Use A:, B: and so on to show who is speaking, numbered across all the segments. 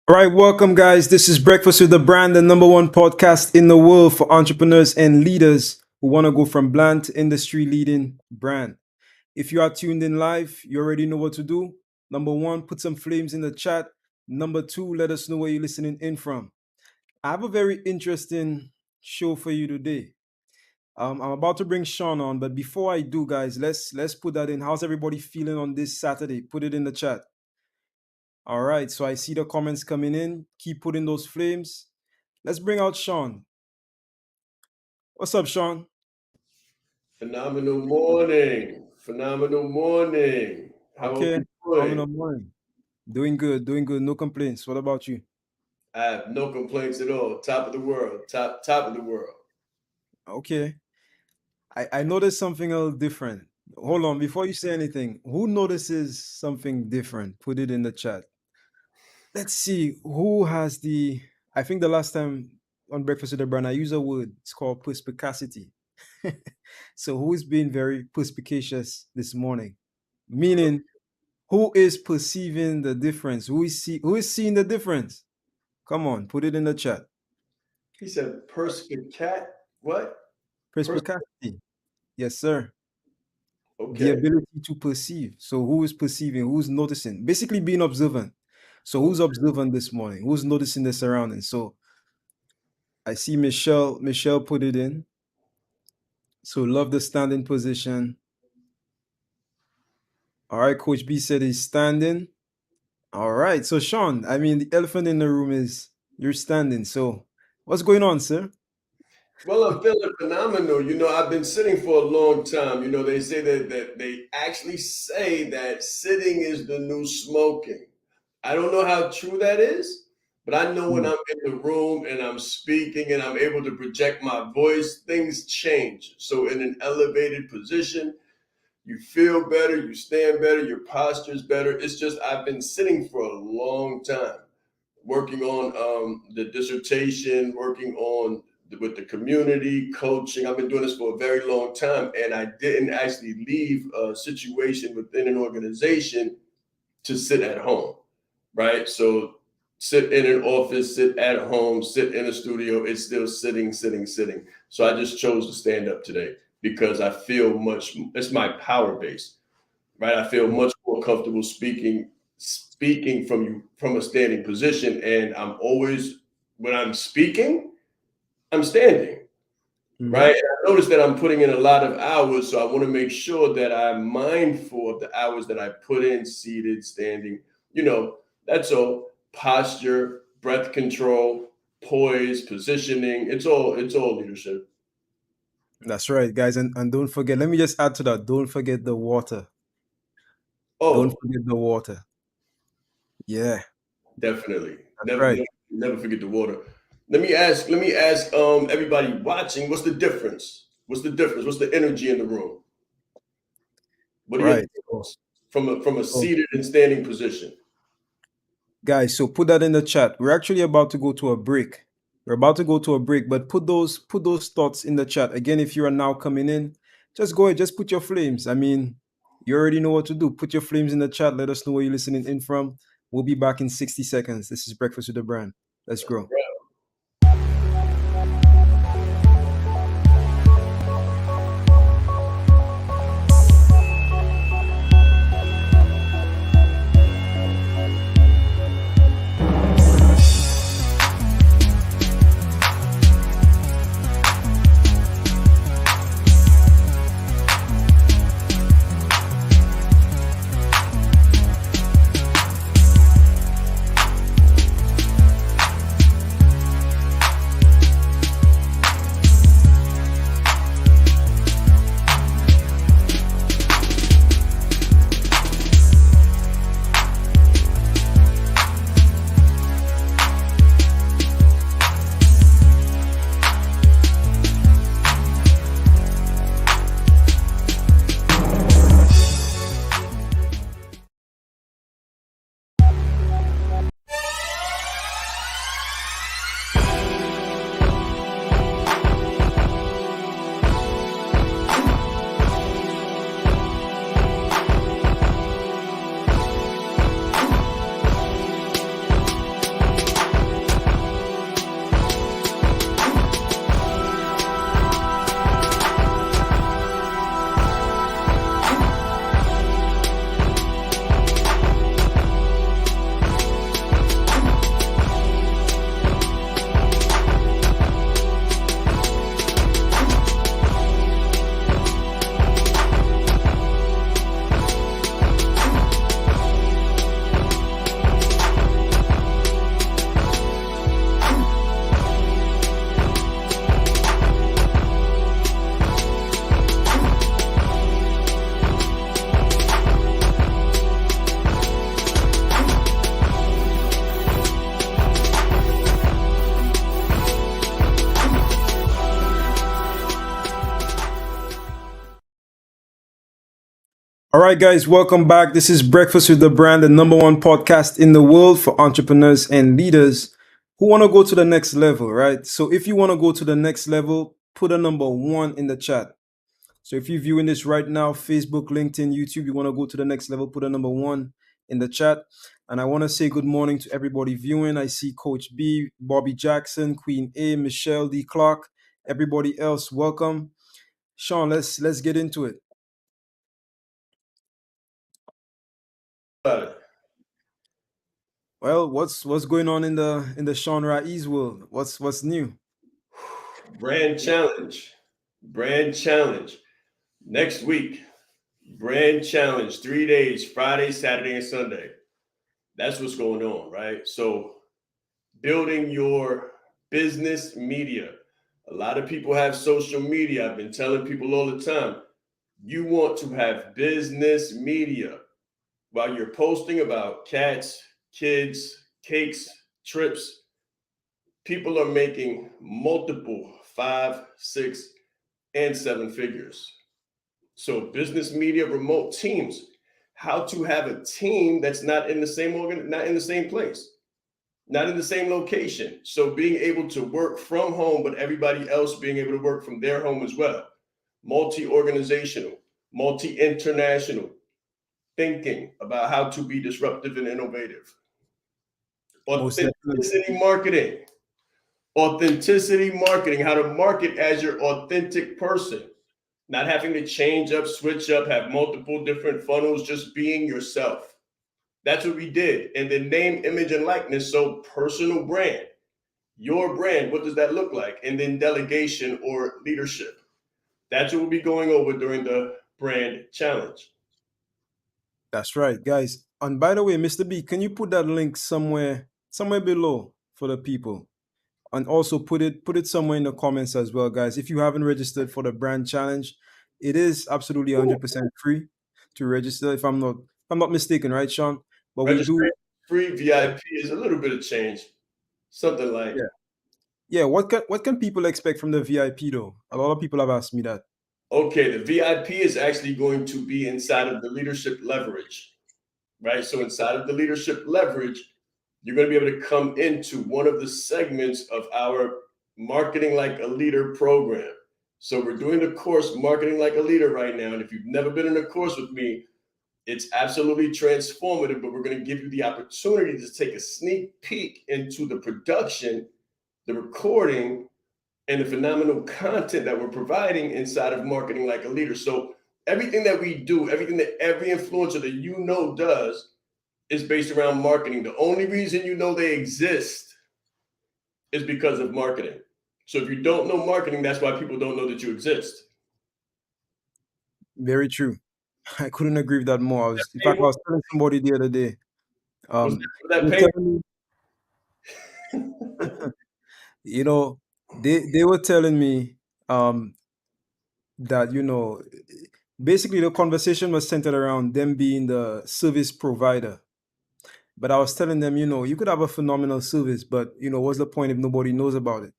A: All right, welcome, guys. This is Breakfast with the Brand, the number one podcast in the world for entrepreneurs and leaders who want to go from brand to industry leading brand. If you are tuned in live, you already know what to do. Number one, put some flames in the chat. Number two, let us know where you're listening in from. I have a very interesting show for you today. I'm about to bring Sean on, but before I do, guys, let's put that in. How's everybody feeling on this Saturday? Put it in the chat. All right, so I see the comments coming in. Keep putting those flames. Let's bring out Sean. What's up, Sean?
B: Phenomenal morning. Phenomenal morning. How
A: Okay,
B: are we
A: phenomenal
B: doing?
A: morning. Doing good. No complaints. What about you?
B: I have no complaints at all. Top of the world. Top of the world.
A: Okay. I noticed something a little different. Hold on, before you say anything, who notices something different? Put it in the chat. Let's see who has the. I think the last time on Breakfast with the Brand, I used a word. It's called perspicacity. So who's being very perspicacious this morning? Meaning, who is perceiving the difference? Who is seeing the difference? Come on, put it in the chat.
B: He said perspicat. What?
A: Perspicacity. Yes, sir. The
B: Okay.
A: ability to perceive. So who is perceiving? Who's noticing? Basically being observant. So who's observant this morning? Who's noticing the surroundings? So I see Michelle. Michelle put it in. So love the standing position. All right, Coach B said he's standing. All right. So Sean, I mean the elephant in the room is you're standing. So what's going on, sir?
B: Well, I'm feeling phenomenal. I've been sitting for a long time. They say that they actually say that sitting is the new smoking. I don't know how true that is, but I know when I'm in the room and I'm speaking and I'm able to project my voice, things change. So in an elevated position, you feel better, you stand better, your posture is better. It's just I've been sitting for a long time, working on the dissertation, working on with the community, coaching. I've been doing this for a very long time, and I didn't actually leave a situation within an organization to sit at home, right? So sit in an office, sit at home, sit in a studio, it's still sitting. So I just chose to stand up today because I feel it's my power base, right? I feel much more comfortable speaking from a standing position. And I'm always, when I'm speaking, I'm standing, right? And I notice that I'm putting in a lot of hours. So I want to make sure that I'm mindful of the hours that I put in, seated, standing, that's all. Posture, breath control, poise, positioning. It's all leadership.
A: That's right, guys. And don't forget, let me just add to that. Don't forget the water. Don't
B: Oh,
A: forget the water. Yeah,
B: definitely.
A: that's right.
B: Never forget the water. Let me ask everybody watching, what's the difference? What's the energy in the room? What do you
A: Right.
B: think from a seated and standing position?
A: Guys, so put that in the chat. We're actually about to go to a break. But put those thoughts in the chat. Again, if you are now coming in, just go ahead, just put your flames. I mean, you already know what to do. Put your flames in the chat. Let us know where you're listening in from. We'll be back in 60 seconds. This is Breakfast with the Brand. Let's grow. All right, guys, welcome back. This is Breakfast with the Brand, the number one podcast in the world for entrepreneurs and leaders who want to go to the next level, right? So if you want to go to the next level, put a number one in the chat. So if you're viewing this right now, Facebook, LinkedIn, YouTube, you want to go to the next level, put a number one in the chat. And I want to say good morning to everybody viewing. I see Coach B, Bobby Jackson, Queen A, Michelle D. Clark, everybody else. Welcome. Sean, let's get into it.
B: About it.
A: Well, what's going on in the Sean Raiz world? What's new?
B: Brand challenge. Brand challenge. Next week, brand challenge, 3 days, Friday, Saturday, and Sunday. That's what's going on, right? So, building your business media. A lot of people have social media. I've been telling people all the time, you want to have business media while you're posting about cats, kids, cakes, trips. People are making multiple five, six, and seven figures. So business media, remote teams, how to have a team that's not in the same not in the same place, not in the same location. So being able to work from home, but everybody else being able to work from their home as well. Multi-organizational, multi-international thinking about how to be disruptive and innovative.
A: Most definitely.
B: Authenticity marketing. Authenticity marketing, how to market as your authentic person, not having to change up, switch up, have multiple different funnels, just being yourself. That's what we did. And then name, image, and likeness. So personal brand, your brand, what does that look like? And then delegation or leadership. That's what we'll be going over during the brand challenge.
A: That's right, guys. And by the way, Mr. B, can you put that link somewhere below for the people? And also put it somewhere in the comments as well, guys. If you haven't registered for the brand challenge, it is absolutely 100% free to register. If I'm not mistaken, right, Sean? But we do,
B: Registration free, VIP is a little bit of change. Something like,
A: yeah, yeah. What can people expect from the VIP though? A lot of people have asked me that.
B: okay, the VIP is actually going to be inside of the leadership leverage, right? So inside of the leadership leverage, you're going to be able to come into one of the segments of our Marketing Like a Leader program. So we're doing the course Marketing Like a Leader right now. And if you've never been in a course with me, it's absolutely transformative, but we're going to give you the opportunity to take a sneak peek into the production, the recording, and the phenomenal content that we're providing inside of Marketing Like a Leader. So everything that we do, everything that every influencer that you know does is based around marketing. The only reason you know they exist is because of marketing. So if you don't know marketing, that's why people don't know that you exist.
A: Very true. I couldn't agree with that more. In fact, I
B: Painful?
A: was telling somebody the other day.
B: Was
A: They
B: that
A: were
B: painful?
A: telling me, you know, they were telling me um, that basically the conversation was centered around them being the service provider. But I was telling them, you could have a phenomenal service, but what's the point if nobody knows about it?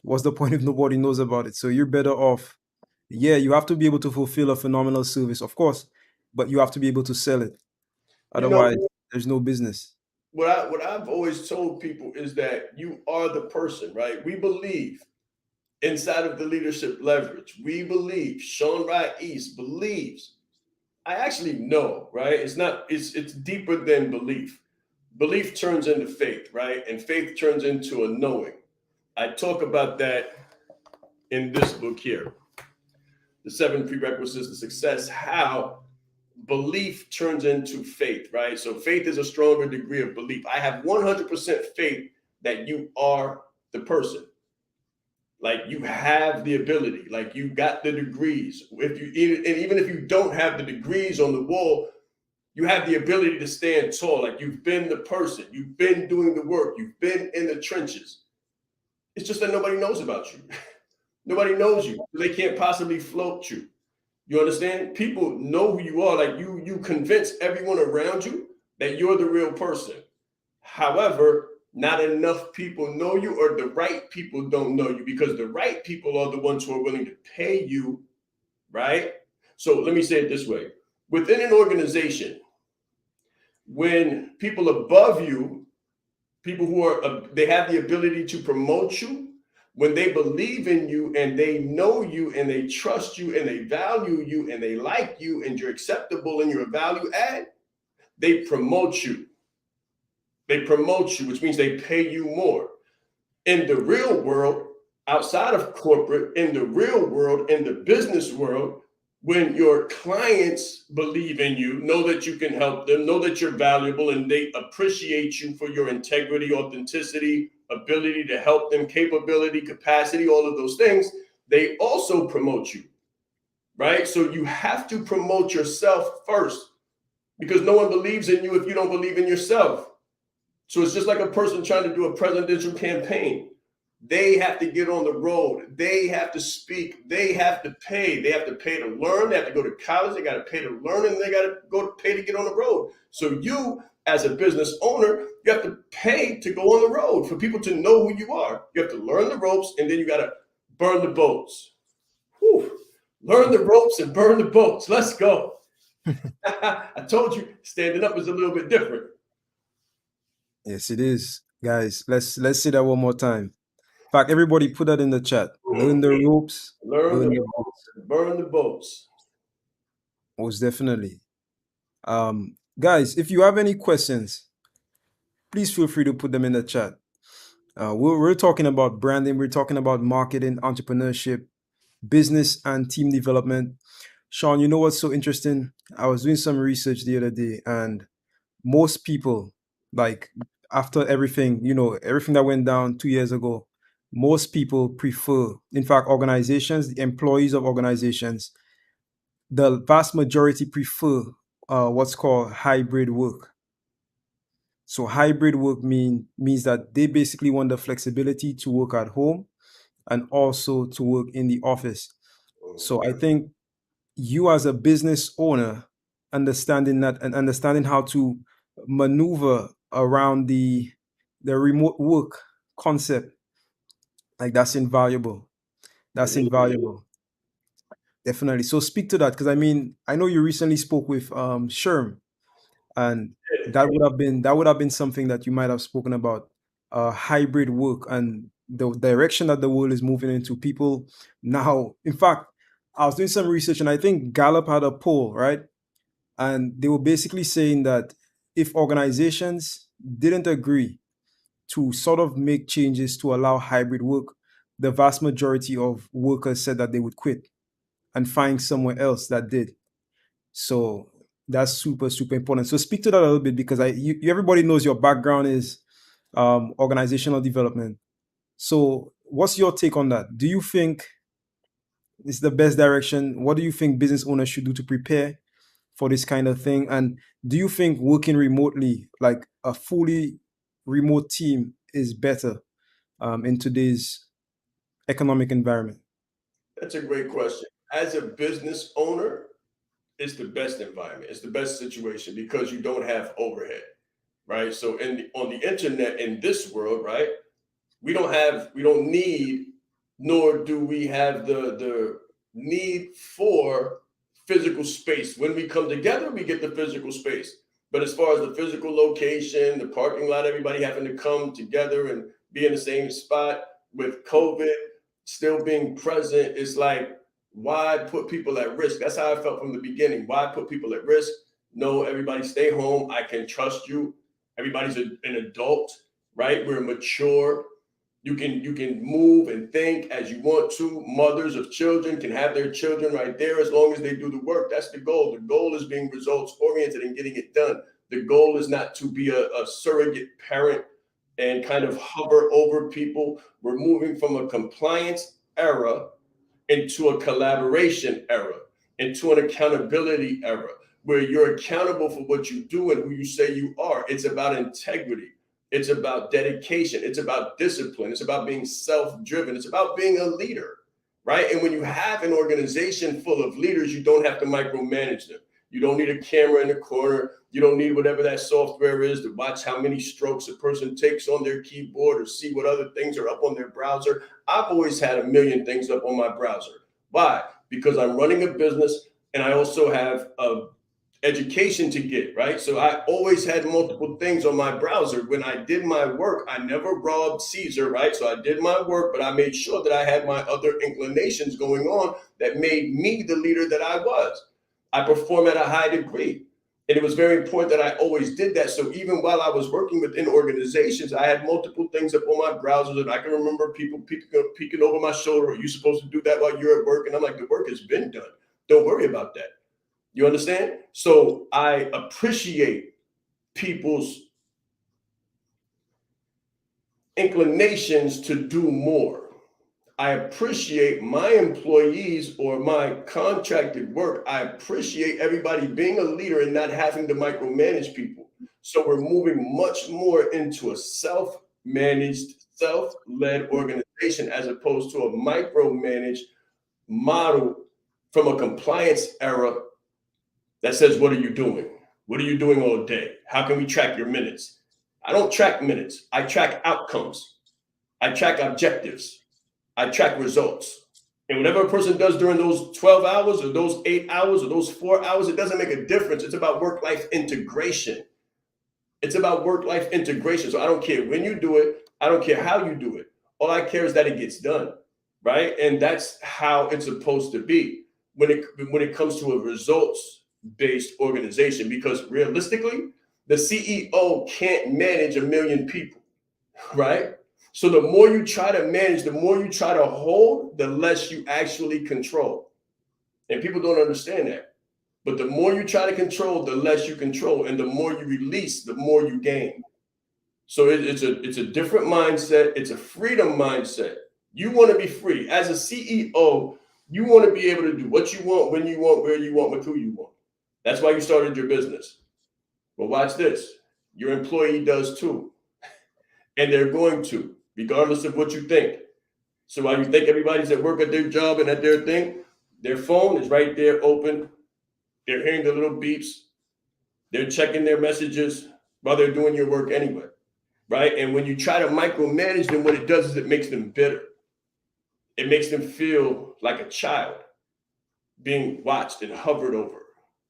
A: What's the point if nobody knows about it? So you're better off. Yeah, you have to be able to fulfill a phenomenal service, of course, but you have to be able to sell it.
B: You know,
A: Otherwise, there's no business.
B: what I've always told people is that you are the person, right? We believe inside of the leadership leverage. We believe Sean Wright East believes. I actually know, right? It's not. It's deeper than belief. Belief turns into faith, right? And faith turns into a knowing. I talk about that in this book here, The Seven Prerequisites to Success, how belief turns into faith, right? So faith is a stronger degree of belief. I have 100% faith that you are the person. Like you have the ability, like you got the degrees. If you and even if you don't have the degrees on the wall, you have the ability to stand tall. Like you've been the person, you've been doing the work, you've been in the trenches. It's just that nobody knows about you. Nobody knows you. They can't possibly float you. You understand? People know who you are. Like you convince everyone around you that you're the real person. However, not enough people know you, or the right people don't know you, because the right people are the ones who are willing to pay you, right? So let me say it this way. Within an organization, when people above you, people who are they have the ability to promote you, when they believe in you and they know you and they trust you and they value you and they like you and you're acceptable and you're a value add, they promote you. They promote you, which means they pay you more. In the real world, outside of corporate, in the real world, in the business world, when your clients believe in you, know that you can help them, know that you're valuable, and they appreciate you for your integrity, authenticity, ability to help them, capability, capacity, all of those things, they also promote you, right? So you have to promote yourself first because no one believes in you if you don't believe in yourself. So it's just like a person trying to do a presidential campaign. They have to get on the road. They have to speak. They have to pay. They have to pay to learn. They have to go to college. They got to pay to learn, and they got to go to pay to get on the road. So you, as a business owner, you have to pay to go on the road for people to know who you are. You have to learn the ropes, and then you got to burn the boats. Whew. Learn the ropes and burn the boats. Let's go. I told you, standing up is a little bit different.
A: Yes, it is. Guys, let's say that one more time. In fact, everybody put that in the chat. Learn the ropes,
B: Learn the
A: burn the
B: ropes
A: boats.
B: and burn the boats.
A: Most definitely. Guys, if you have any questions, please feel free to put them in the chat. We're talking about branding, we're talking about marketing, entrepreneurship, business, and team development. Sean, you know what's so interesting? I was doing some research the other day, and most people, like after everything, everything that went down 2 years ago, most people prefer, in fact, organizations, the employees of organizations, the vast majority prefer what's called hybrid work. So hybrid work means that they basically want the flexibility to work at home and also to work in the office. So I think you as a business owner understanding that and understanding how to maneuver around the remote work concept, like that's invaluable. That's
B: It
A: invaluable. Definitely. So speak to that because I mean I know you recently spoke with Sherm, and
B: is.
A: that would have been something that you might have spoken about, hybrid work and the direction that the world is moving into. People now, in fact, I was doing some research and I think Gallup had a poll, right? And they were basically saying that if organizations didn't agree to sort of make changes to allow hybrid work, the vast majority of workers said that they would quit and find somewhere else that did. So that's super, super important. So speak to that a little bit because everybody knows your background is organizational development. So what's your take on that? Do you think it's the best direction? What do you think business owners should do to prepare for this kind of thing? And do you think working remotely, like a fully remote team, is better in today's economic environment?
B: That's a great question. As a business owner, it's the best environment. It's the best situation because you don't have overhead, right? So on the internet in this world, right? We don't need, nor do we have the need for physical space. When we come together, we get the physical space. But as far as the physical location, the parking lot, everybody having to come together and be in the same spot with COVID still being present, it's like, why put people at risk? That's how I felt from the beginning. Why put people at risk? No, everybody stay home. I can trust you. Everybody's an adult, right? We're mature. You can move and think as you want to. Mothers of children can have their children right there as long as they do the work. That's the goal. The goal is being results oriented and getting it done. The goal is not to be a surrogate parent and kind of hover over people. We're moving from a compliance era into a collaboration era, into an accountability era, where you're accountable for what you do and who you say you are. It's about integrity. It's about dedication. It's about discipline. It's about being self driven. It's about being a leader, right? And when you have an organization full of leaders, you don't have to micromanage them. You don't need a camera in the corner. You don't need whatever that software is to watch how many strokes a person takes on their keyboard or see what other things are up on their browser. I've always had a million things up on my browser. Why? Because I'm running a business. and I also have a education to get, right? So I always had multiple things on my browser. When I did my work, I never robbed Caesar, right? So I did my work, but I made sure that I had my other inclinations going on that made me the leader that I was. I perform at a high degree. And it was very important that I always did that. So even while I was working within organizations, I had multiple things up on my browsers, and I can remember people peeking over my shoulder. Are you supposed to do that while you're at work? And I'm like, the work has been done. Don't worry about that. You understand? So I appreciate people's inclinations to do more. I appreciate my employees or my contracted work. I appreciate everybody being a leader and not having to micromanage people. So we're moving much more into a self-managed, self-led organization as opposed to a micromanaged model from a compliance era that says, what are you doing? What are you doing all day? How can we track your minutes? I don't track minutes. I track outcomes. I track objectives. I track results. And whatever a person does during those 12 hours or those 8 hours or those 4 hours, it doesn't make a difference. It's about work life integration. It's about work life integration. So I don't care when you do it, I don't care how you do it. All I care is that it gets done, right? And that's how it's supposed to be when it comes to a results based organization. Because realistically, the CEO can't manage a million people, right? So the more you try to manage, the more you try to hold, the less you actually control. And people don't understand that. But the more you try to control, the less you control, and the more you release, the more you gain. So it's a different mindset. It's a freedom mindset. You want to be free as a CEO. You want to be able to do what you want, when you want, where you want, with who you want. That's why you started your business. But watch this: your employee does too, and they're going to, regardless of what you think. So while you think everybody's at work at their job and at their thing, their phone is right there open. They're hearing the little beeps. They're checking their messages while they're doing your work anyway, right? And when you try to micromanage them, what it does is it makes them bitter. It makes them feel like a child being watched and hovered over.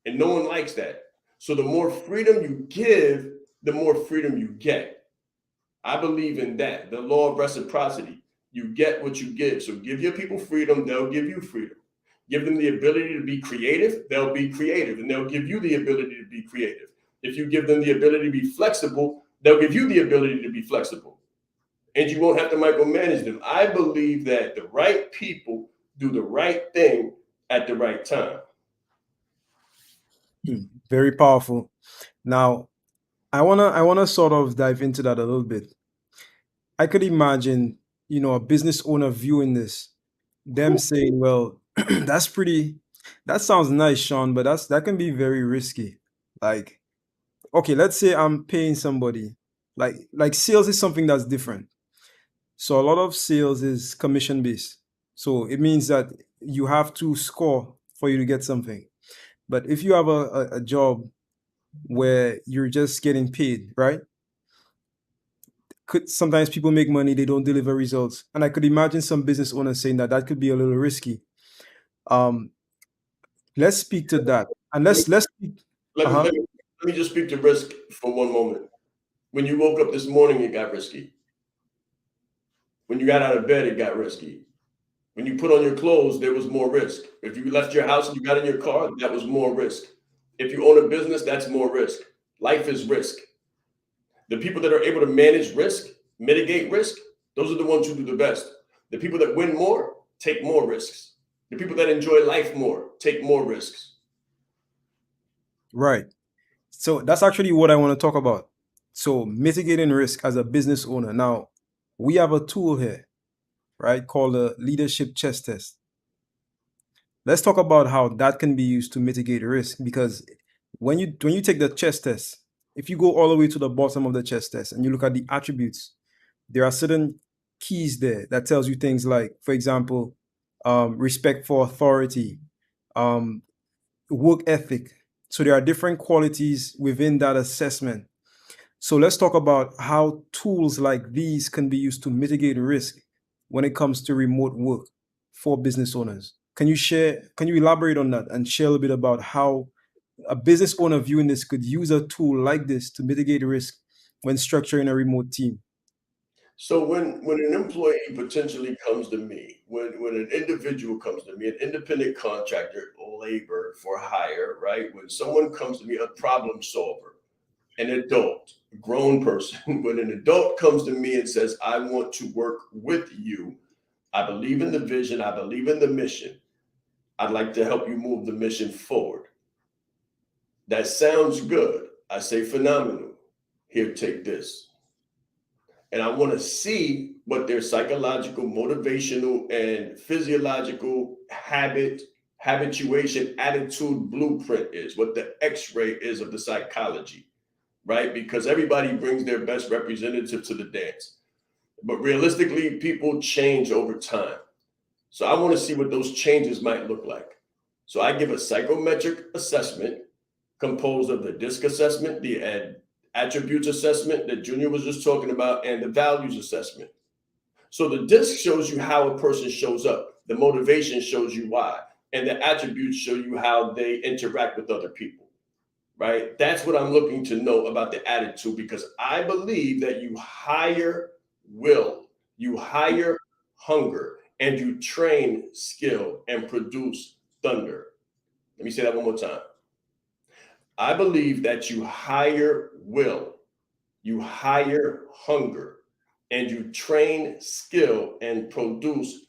B: And no one likes that. So the more freedom you give, the more freedom you get. I believe in that, the law of reciprocity. You get what you give. So give your people freedom, they'll give you freedom. Give them the ability to be creative, they'll be creative, and they'll give you the ability to be creative. If you give them the ability to be flexible, they'll give you the ability to be flexible. And you won't have to micromanage them. I believe that the right people do the right thing at the right time.
A: Very powerful. Now, I wanna sort of dive into that a little bit. I could imagine, a business owner viewing this, them saying, "Well, that's pretty. That sounds nice, Sean, but that can be very risky. Like, okay, let's say I'm paying somebody. Like sales is something that's different. So a lot of sales is commission based. So it means that you have to score for you to get something. But if you have a job where you're just getting paid, right? Could sometimes people make money, they don't deliver results, and I could imagine some business owners saying that that could be a little risky. Um, let's speak to that, and
B: Let me
A: let's speak.
B: let
A: Uh
B: me
A: huh.
B: let me let me just speak to risk for one moment. When you woke up this morning, it got risky. When you got out of bed, it got risky. When you put on your clothes, there was more risk. If you left your house and you got in your car, that was more risk. If you own a business, that's more risk. Life is risk. The people that are able to manage risk, mitigate risk, those are the ones who do the best. The people that win more take more risks. The people that enjoy life more take more risks.
A: Right. So that's actually what I want to talk about. So mitigating risk as a business owner. Now, we have a tool here, right, called a leadership chess test. Let's talk about how that can be used to mitigate risk, because when you take the chess test, if you go all the way to the bottom of the chess test and you look at the attributes, there are certain keys there that tells you things like, for example, respect for authority, um, work ethic. So there are different qualities within that assessment. So let's talk about how tools like these can be used to mitigate risk when it comes to remote work for business owners. Can you elaborate on that and share a little bit about how a business owner viewing this could use a tool like this to mitigate risk when structuring a remote team?
B: So when an employee potentially comes to me, when an individual comes to me, an independent contractor, labor for hire, right? When someone comes to me, a problem solver, an adult, a grown person, when an adult comes to me and says, I want to work with you, I believe in the vision, I believe in the mission, I'd like to help you move the mission forward. That sounds good. I say, phenomenal. Here, take this. And I want to see what their psychological, motivational, and physiological habituation, attitude blueprint is, what the x-ray is of the psychology, right? Because everybody brings their best representative to the dance. But realistically, people change over time. So I want to see what those changes might look like. So I give a psychometric assessment composed of the DISC assessment, the attributes assessment that Junior was just talking about, and the values assessment. So the DISC shows you how a person shows up. The motivation shows you why. And the attributes show you how they interact with other people, right? That's what I'm looking to know about the attitude, because I believe that you hire will, you hire hunger, and you train skill and produce thunder. Let me say that one more time. I believe that you hire will, you hire hunger, and you train skill and produce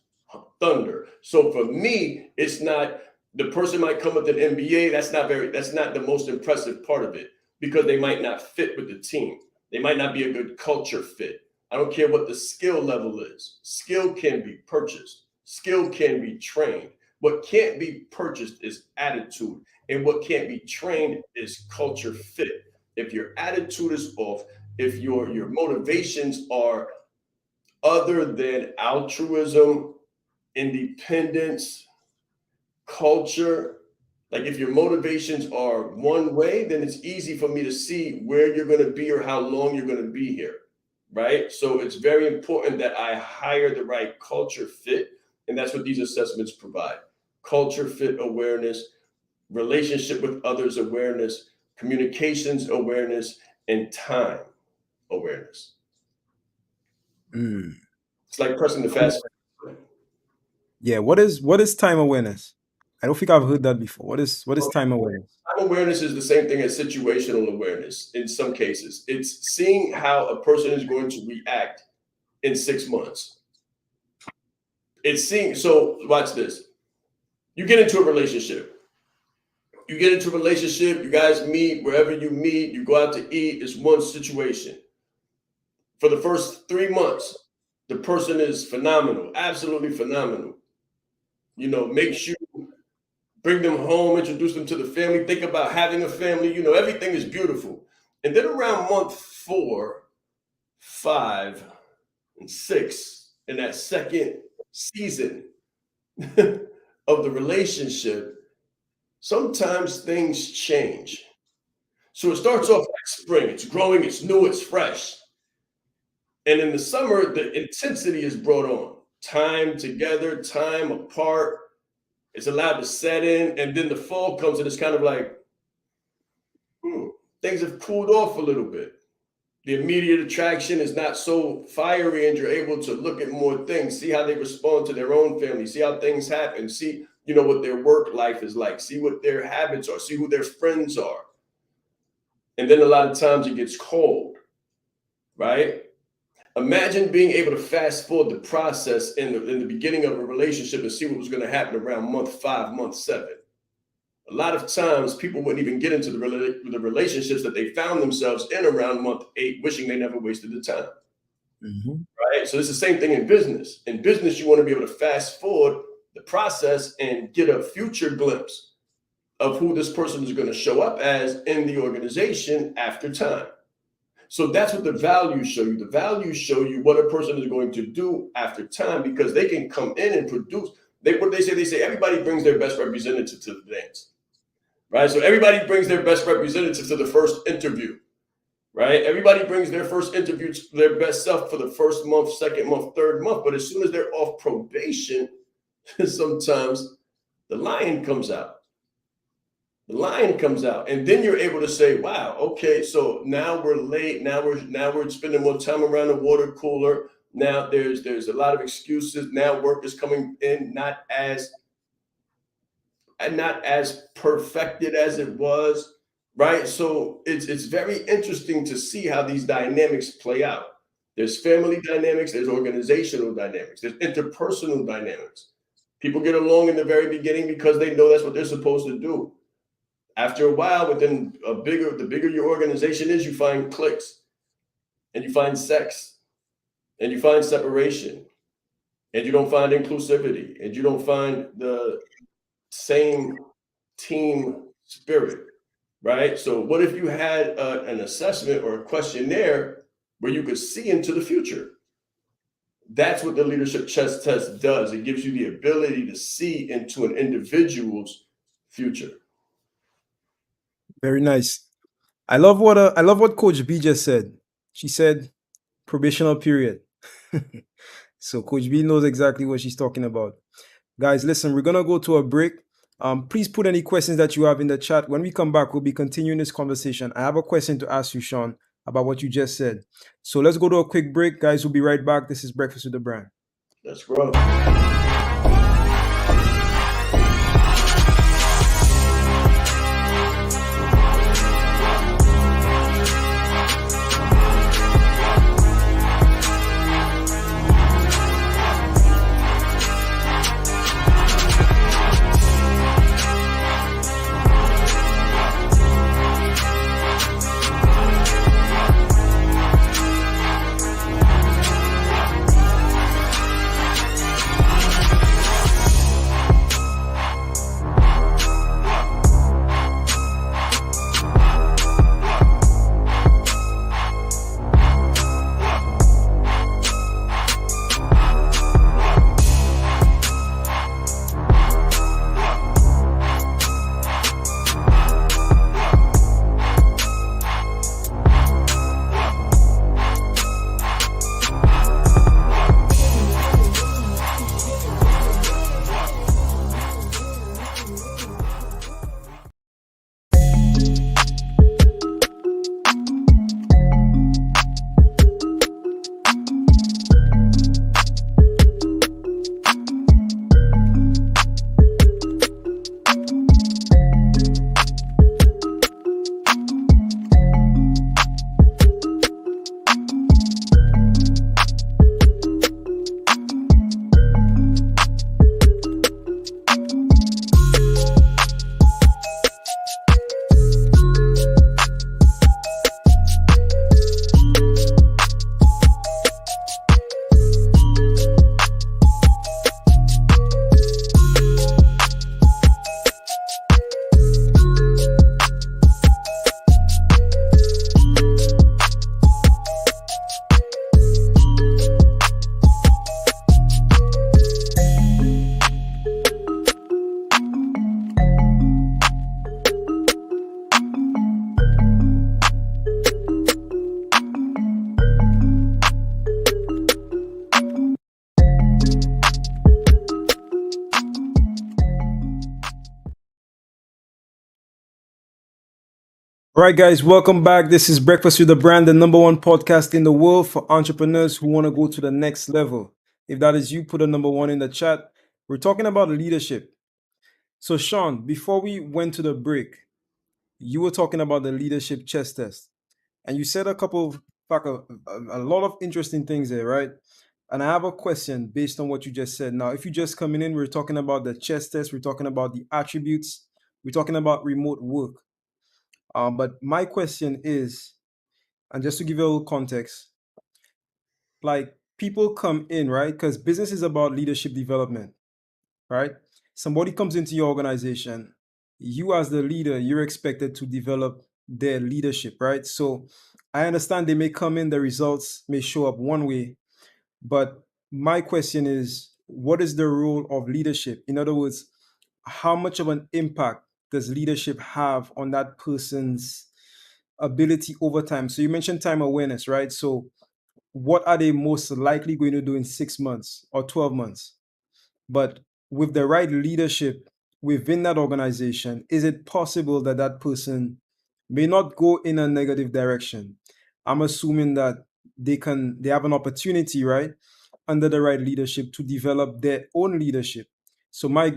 B: thunder. So for me, it's not, the person might come with an MBA. That's not the most impressive part of it, because they might not fit with the team. They might not be a good culture fit. I don't care what the skill level is. Skill can be purchased. Skill can be trained. What can't be purchased is attitude. And what can't be trained is culture fit. If your attitude is off, if your motivations are other than altruism, independence, culture, like if your motivations are one way, then it's easy for me to see where you're going to be or how long you're going to be here, right? So it's very important that I hire the right culture fit. And that's what these assessments provide: culture fit awareness, relationship with others awareness, communications awareness, and time awareness.
A: Mm.
B: It's like pressing the fast.
A: Yeah, what is time awareness? I don't think I've heard that before. What is time awareness?
B: Time awareness is the same thing as situational awareness in some cases. It's seeing how a person is going to react in 6 months. It's seeing, so watch this. You get into a relationship. You guys meet wherever you meet, you go out to eat, it's one situation. For the first 3 months, the person is phenomenal, absolutely phenomenal. Makes you bring them home, introduce them to the family, think about having a family, everything is beautiful. And then around month 4, 5, and 6, in that second season of the relationship, sometimes things change. So it starts off like spring, it's growing, it's new, it's fresh. And in the summer, the intensity is brought on. Time together, time apart, it's allowed to set in. And then the fall comes and it's kind of like, things have cooled off a little bit. The immediate attraction is not so fiery, and you're able to look at more things, see how they respond to their own family, see how things happen, see, what their work life is like, see what their habits are, see who their friends are. And then a lot of times it gets cold, right? Imagine being able to fast forward the process in the beginning of a relationship and see what was going to happen around month 5, month 7. A lot of times people wouldn't even get into the relationships that they found themselves in around month 8, wishing they never wasted the time.
A: Mm-hmm.
B: Right? So it's the same thing in business. In business, you want to be able to fast forward the process and get a future glimpse of who this person is going to show up as in the organization after time. So that's what the values show you. The values show you what a person is going to do after time, because they can come in and produce. What they say everybody brings their best representative to the dance, right? So everybody brings their best representative to the first interview, right? Everybody brings their first interview to their best self for the first month, second month, third month. But as soon as they're off probation, sometimes The lion comes out. The lion comes out, and then you're able to say, "Wow, okay, so now we're late. Now we're spending more time around the water cooler. Now there's a lot of excuses. Now work is coming in not as perfected as it was, right? So it's very interesting to see how these dynamics play out. There's family dynamics, there's organizational dynamics, there's interpersonal dynamics. People get along in the very beginning because they know that's what they're supposed to do. After a while, within the bigger your organization is, you find cliques and you find sex and you find separation and you don't find inclusivity and you don't find the same team spirit, right? So, what if you had an assessment or a questionnaire where you could see into the future? That's what the leadership chess test does. It gives you the ability to see into an individual's future.
A: Very nice. I love what Coach B just said. She said probational period. So Coach B knows exactly what she's talking about. Guys, listen, we're gonna go to a break. Please put any questions that you have in the chat. When we come back, we'll be continuing this conversation. I have a question to ask you, Sean, about what you just said. So let's go to a quick break, guys. We'll be right back. This is Breakfast with the Brand.
B: Let's grow.
A: All right, guys, welcome back. This is Breakfast with the Brand, the number one podcast in the world for entrepreneurs who want to go to the next level. If that is you, put a number one in the chat. We're talking about leadership. So, Sean, before we went to the break, you were talking about the leadership chess test, and you said a couple of, like a lot of interesting things there, right? And I have a question based on what you just said. Now, if you just coming in, we're talking about the chess test, we're talking about the attributes, we're talking about remote work. But my question is, and just to give you a little context, like people come in, right? Because business is about leadership development, right? Somebody comes into your organization, you as the leader, you're expected to develop their leadership, right? So I understand they may come in, the results may show up one way, but my question is, what is the role of leadership? In other words, how much of an impact does leadership have on that person's ability over time? So you mentioned time awareness, right? So what are they most likely going to do in 6 months or 12 months? But with the right leadership, within that organization, is it possible that that person may not go in a negative direction? I'm assuming that they have an opportunity, right, under the right leadership to develop their own leadership. So my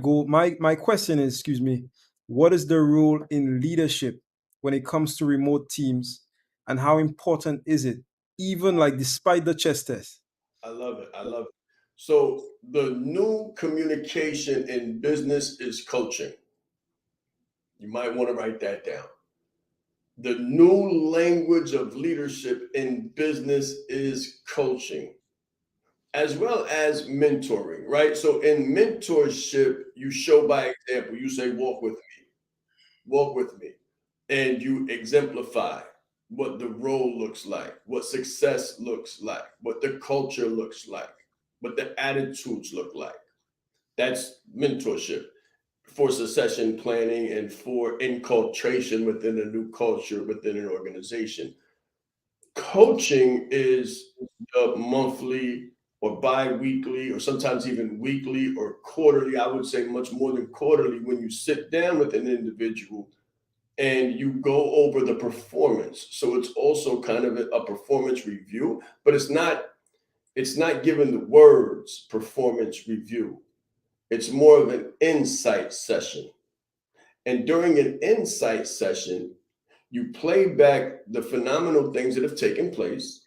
A: question is, excuse me, what is the role in leadership when it comes to remote teams, and how important is it, even like despite the chess test?
B: I love it. I love it. So the new communication in business is coaching. You might want to write that down. The new language of leadership in business is coaching, as well as mentoring, right? So in mentorship, you show by example. You say, walk with me, and you exemplify what the role looks like, what success looks like, what the culture looks like, what the attitudes look like. That's mentorship for succession planning and for inculturation within a new culture within an organization. Coaching is the monthly or bi-weekly or sometimes even weekly or quarterly. I would say much more than quarterly, when you sit down with an individual and you go over the performance. So it's also kind of a performance review, but it's not given the words performance review. It's more of an insight session. And during an insight session, you play back the phenomenal things that have taken place,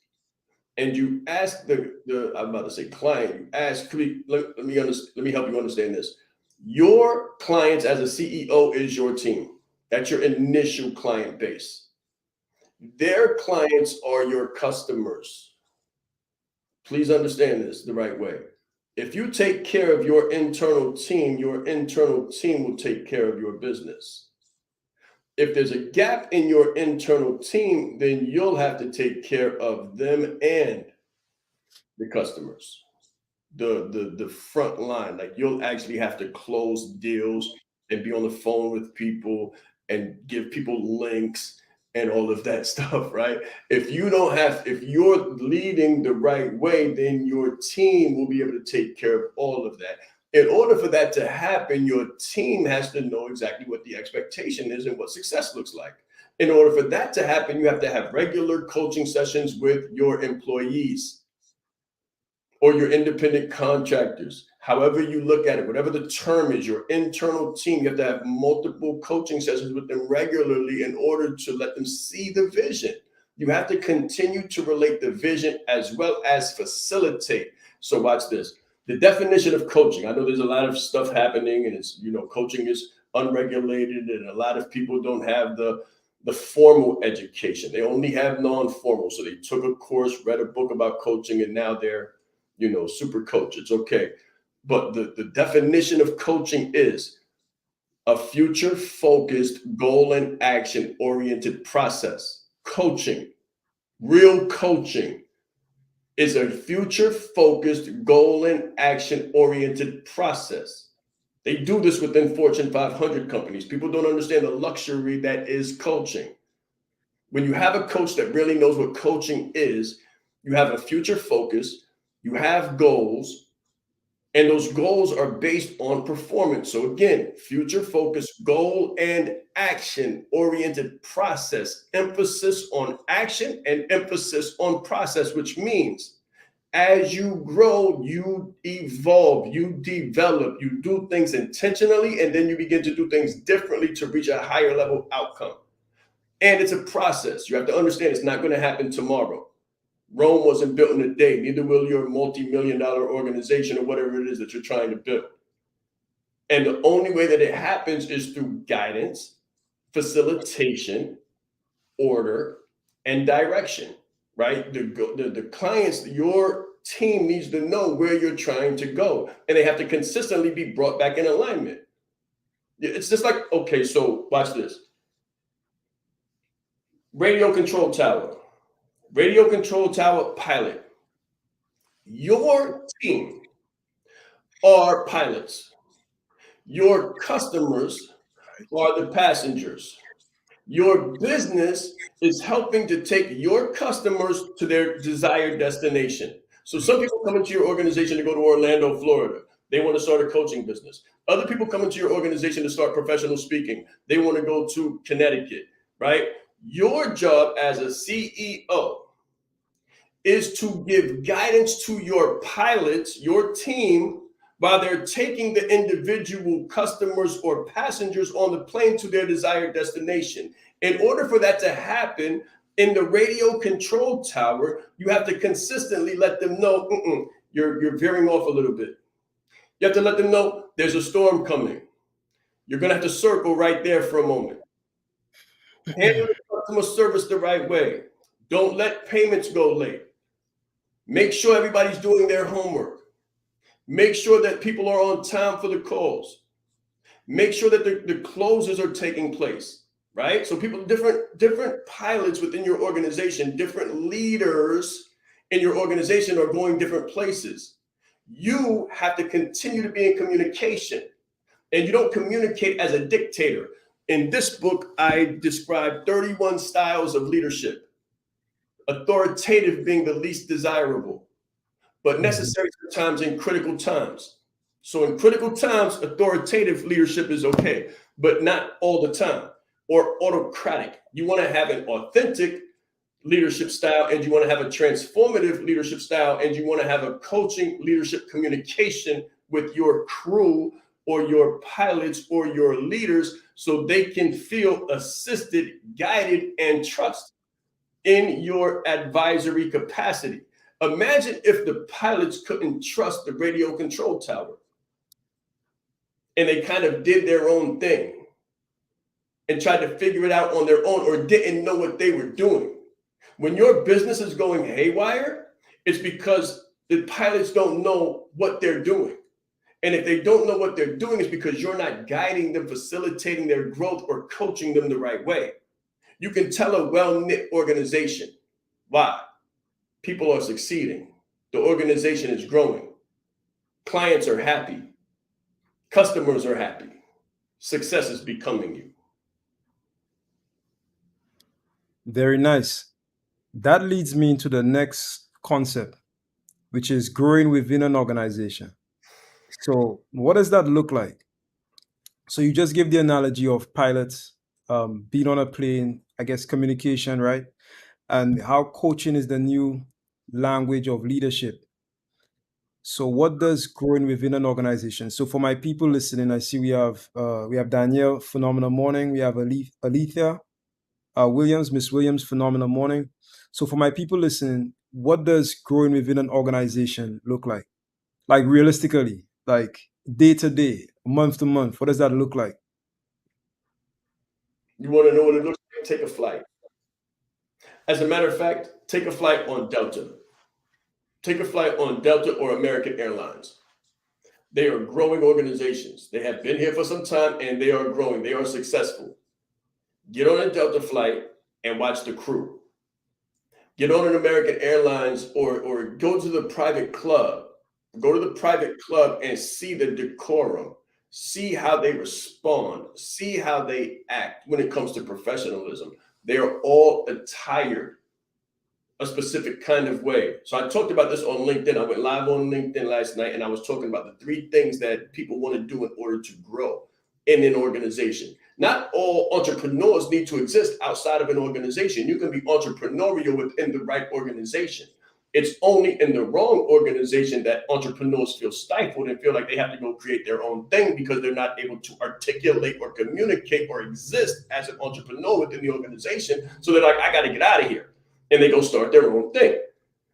B: and you ask the I'm about to say client, you ask, let me help you understand this. Your clients as a CEO is your team. That's your initial client base. Their clients are your customers. Please understand this the right way. If you take care of your internal team will take care of your business. If there's a gap in your internal team, then you'll have to take care of them and the customers, the front line. Like, you'll actually have to close deals and be on the phone with people and give people links and all of that stuff, right? If you're leading the right way, then your team will be able to take care of all of that. In order for that to happen, your team has to know exactly what the expectation is and what success looks like. In order for that to happen, you have to have regular coaching sessions with your employees or your independent contractors, however you look at it, whatever the term is, your internal team. You have to have multiple coaching sessions with them regularly in order to let them see the vision. You have to continue to relate the vision as well as facilitate. So watch this. The definition of coaching. I know there's a lot of stuff happening, and coaching is unregulated, and a lot of people don't have the formal education. They only have non-formal. So they took a course, read a book about coaching, and now they're super coach. It's okay. But the definition of coaching is a future focused, goal and action oriented process. Coaching, real coaching, is a future focused, goal and action oriented process. They do this within Fortune 500 companies. People don't understand the luxury that is coaching. When you have a coach that really knows what coaching is, you have a future focus, you have goals, and those goals are based on performance. So again, future focused, goal and action oriented process, emphasis on action and emphasis on process, which means as you grow, you evolve, you develop, you do things intentionally, and then you begin to do things differently to reach a higher level outcome. And it's a process. You have to understand it's not going to happen tomorrow. Rome wasn't built in a day. Neither will your multi-million-dollar organization or whatever it is that you're trying to build. And the only way that it happens is through guidance, facilitation, order, and direction, right? The clients, your team needs to know where you're trying to go, and they have to consistently be brought back in alignment. It's just like, okay, so watch this. Radio control tower. Radio control tower pilot. Your team are pilots. Your customers are the passengers. Your business is helping to take your customers to their desired destination. So some people come into your organization to go to Orlando, Florida. They want to start a coaching business. Other people come into your organization to start professional speaking. They want to go to Connecticut, right? Your job as a CEO is to give guidance to your pilots, your team, while they're taking the individual customers or passengers on the plane to their desired destination. In order for that to happen, in the radio control tower, you have to consistently let them know, you're veering off a little bit. You have to let them know there's a storm coming. You're going to have to circle right there for a moment. Handle the customer service the right way. Don't let payments go late. Make sure everybody's doing their homework. Make sure that people are on time for the calls. Make sure that the closes are taking place, right? So people, different pilots within your organization, different leaders in your organization are going different places. You have to continue to be in communication, and you don't communicate as a dictator. In this book, I describe 31 styles of leadership, authoritative being the least desirable, but necessary sometimes in critical times. So in critical times, authoritative leadership is okay, but not all the time. Or autocratic. You want to have an authentic leadership style, and you want to have a transformative leadership style, and you want to have a coaching leadership communication with your crew or your pilots or your leaders so they can feel assisted, guided, and trusted in your advisory capacity. Imagine if the pilots couldn't trust the radio control tower and they kind of did their own thing and tried to figure it out on their own or didn't know what they were doing. When your business is going haywire, it's because the pilots don't know what they're doing. And if they don't know what they're doing, it's because you're not guiding them, facilitating their growth, or coaching them the right way. You can tell a well-knit organization. Why? People are succeeding. The organization is growing. Clients are happy. Customers are happy. Success is becoming you.
A: Very nice. That leads me into the next concept, which is growing within an organization. So, what does that look like? So, you just gave the analogy of pilots being on a plane, I guess communication, right? And how coaching is the new language of leadership. So, what does growing within an organization? So, for my people listening, I see we have Danielle, phenomenal morning. We have Alethea Williams, Miss Williams, phenomenal morning. So, for my people listening, what does growing within an organization look like? Like realistically, like day to day, month to month, what does that look like?
B: You want to know what it looks like? Take a flight. As a matter of fact, take a flight on Delta. Take a flight on Delta or American Airlines. They are growing organizations. They have been here for some time and they are growing. They are successful. Get on a Delta flight and watch the crew. Get on an American Airlines or go to the private club. Go to the private club and see the decorum. See how they respond. See how they act when it comes to professionalism. They are all attired a specific kind of way. So I talked about this on LinkedIn. I went live on LinkedIn last night and I was talking about the 3 things that people want to do in order to grow in an organization. Not all entrepreneurs need to exist outside of an organization. You can be entrepreneurial within the right organization. It's only in the wrong organization that entrepreneurs feel stifled and feel like they have to go create their own thing because they're not able to articulate or communicate or exist as an entrepreneur within the organization. So they're like, I got to get out of here. And they go start their own thing.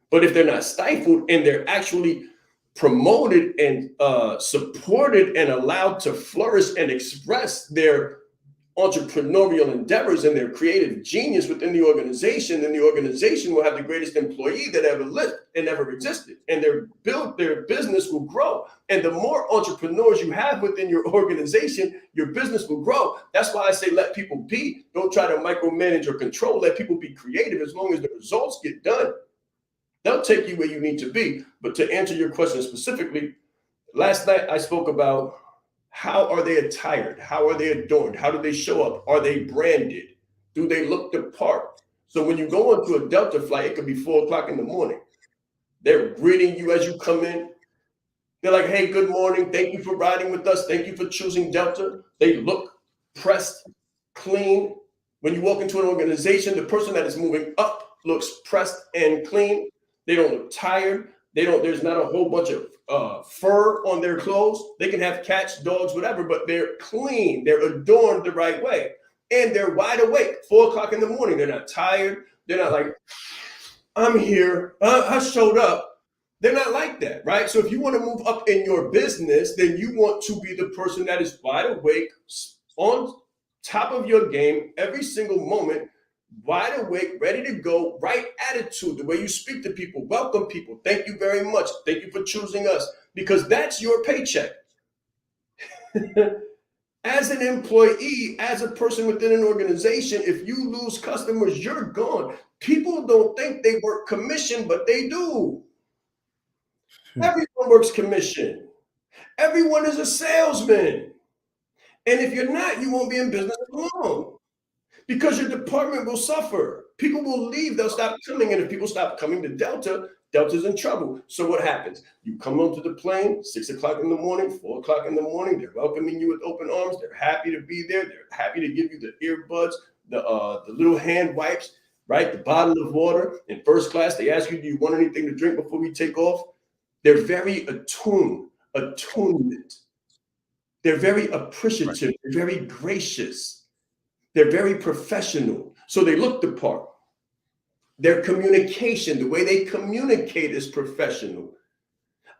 B: But if they're not stifled and they're actually promoted and supported and allowed to flourish and express their entrepreneurial endeavors and their creative genius within the organization, then the organization will have the greatest employee that ever lived and ever existed. And their business will grow. And the more entrepreneurs you have within your organization, your business will grow. That's why I say let people be. Don't try to micromanage or control. Let people be creative as long as the results get done. They'll take you where you need to be. But to answer your question specifically, last night I spoke about how are they attired? How are they adorned? How do they show up? Are they branded? Do they look the part? So when you go onto a Delta flight, it could be 4 o'clock in the morning. They're greeting you as you come in. They're like, hey, good morning. Thank you for riding with us. Thank you for choosing Delta. They look pressed, clean. When you walk into an organization, the person that is moving up looks pressed and clean. They don't look tired. There's not a whole bunch of fur on their clothes. They can have cats, dogs, whatever, but they're clean. They're adorned the right way. And they're wide awake, 4 o'clock in the morning. They're not tired. They're not like, I'm here. I showed up. They're not like that, right? So if you want to move up in your business, then you want to be the person that is wide awake, on top of your game every single moment, wide awake, ready to go, right attitude, the way you speak to people, welcome people. Thank you very much. Thank you for choosing us, because that's your paycheck. As an employee, as a person within an organization, if you lose customers, you're gone. People don't think they work commission, but they do.
A: Hmm.
B: Everyone works commission. Everyone is a salesman. And if you're not, you won't be in business long, because your department will suffer. People will leave, they'll stop coming. And if people stop coming to Delta, Delta's in trouble. So what happens? You come onto the plane, 6 o'clock in the morning, 4 o'clock in the morning, they're welcoming you with open arms. They're happy to be there. They're happy to give you the earbuds, the little hand wipes, right? The bottle of water. In first class, they ask you, do you want anything to drink before we take off? They're very attunement. They're very
A: Right.
B: appreciative. They're very gracious. They're very professional. So they look the part. Their communication, the way they communicate is professional.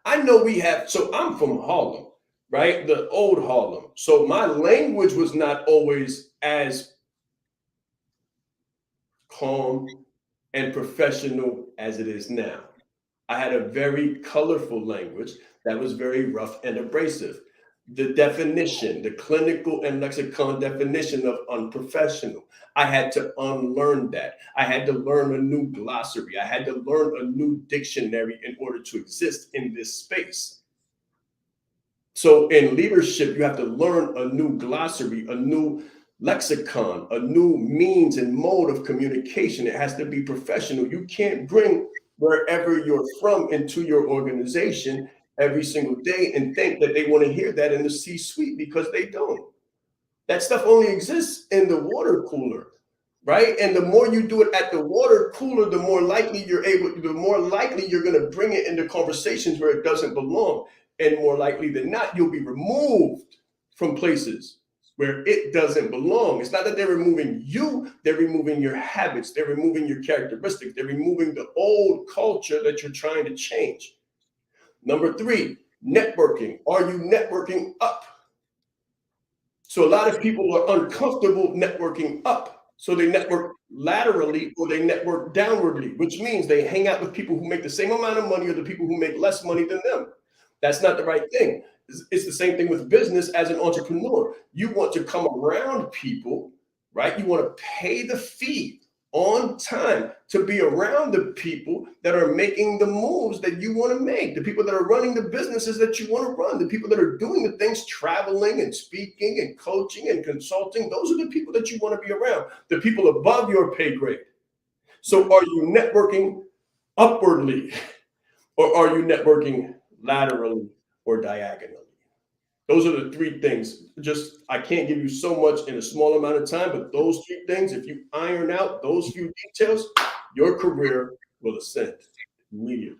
B: I know we have, so I'm from Harlem, right? The old Harlem. So my language was not always as calm and professional as it is now. I had a very colorful language that was very rough and abrasive. The definition, the clinical and lexicon definition of unprofessional, I had to unlearn that. I had to learn a new glossary. I had to learn a new dictionary in order to exist in this space. So in leadership, you have to learn a new glossary, a new lexicon, a new means and mode of communication. It has to be professional. You can't bring wherever you're from into your organization every single day and think that they want to hear that in the C suite, because they don't. That stuff only exists in the water cooler, right? And the more you do it at the water cooler, the more likely you're going to bring it into conversations where it doesn't belong. And more likely than not, you'll be removed from places where it doesn't belong. It's not that they're removing you, they're removing your habits, they're removing your characteristics, they're removing the old culture that you're trying to change. Number three, networking. Are you networking up? So a lot of people are uncomfortable networking up. So they network laterally or they network downwardly, which means they hang out with people who make the same amount of money or the people who make less money than them. That's not the right thing. It's the same thing with business as an entrepreneur. You want to come around people, right? You want to pay the fee on time to be around the people that are making the moves that you want to make, the people that are running the businesses that you want to run, the people that are doing the things, traveling and speaking and coaching and consulting. Those are the people that you want to be around, the people above your pay grade. So are you networking upwardly, or are you networking laterally or diagonally? Those are the three things. Just, I can't give you so much in a small amount of time, but those three things, if you iron out those few details, your career will ascend immediately.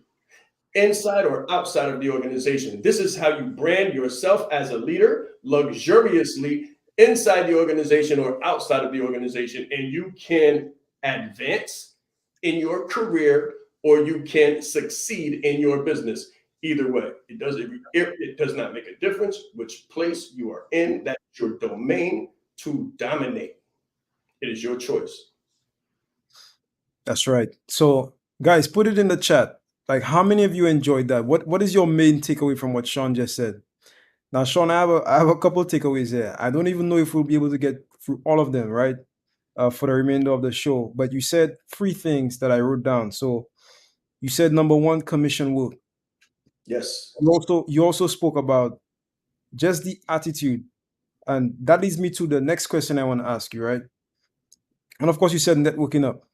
B: Inside or outside of the organization. This is how you brand yourself as a leader luxuriously inside the organization or outside of the organization, and you can advance in your career or you can succeed in your business. Either way, it does not make a difference which place you are in. That's your domain to dominate. It is your choice.
A: That's right. So, guys, put it in the chat. Like, how many of you enjoyed that? What is your main takeaway from what Sean just said? Now, Sean, I have a couple of takeaways here. I don't even know if we'll be able to get through all of them, right? For the remainder of the show. But you said three things that I wrote down. So you said number one, commission work.
B: Yes.
A: You also spoke about just the attitude, and that leads me to the next question I want to ask you, right? And of course, you said networking up.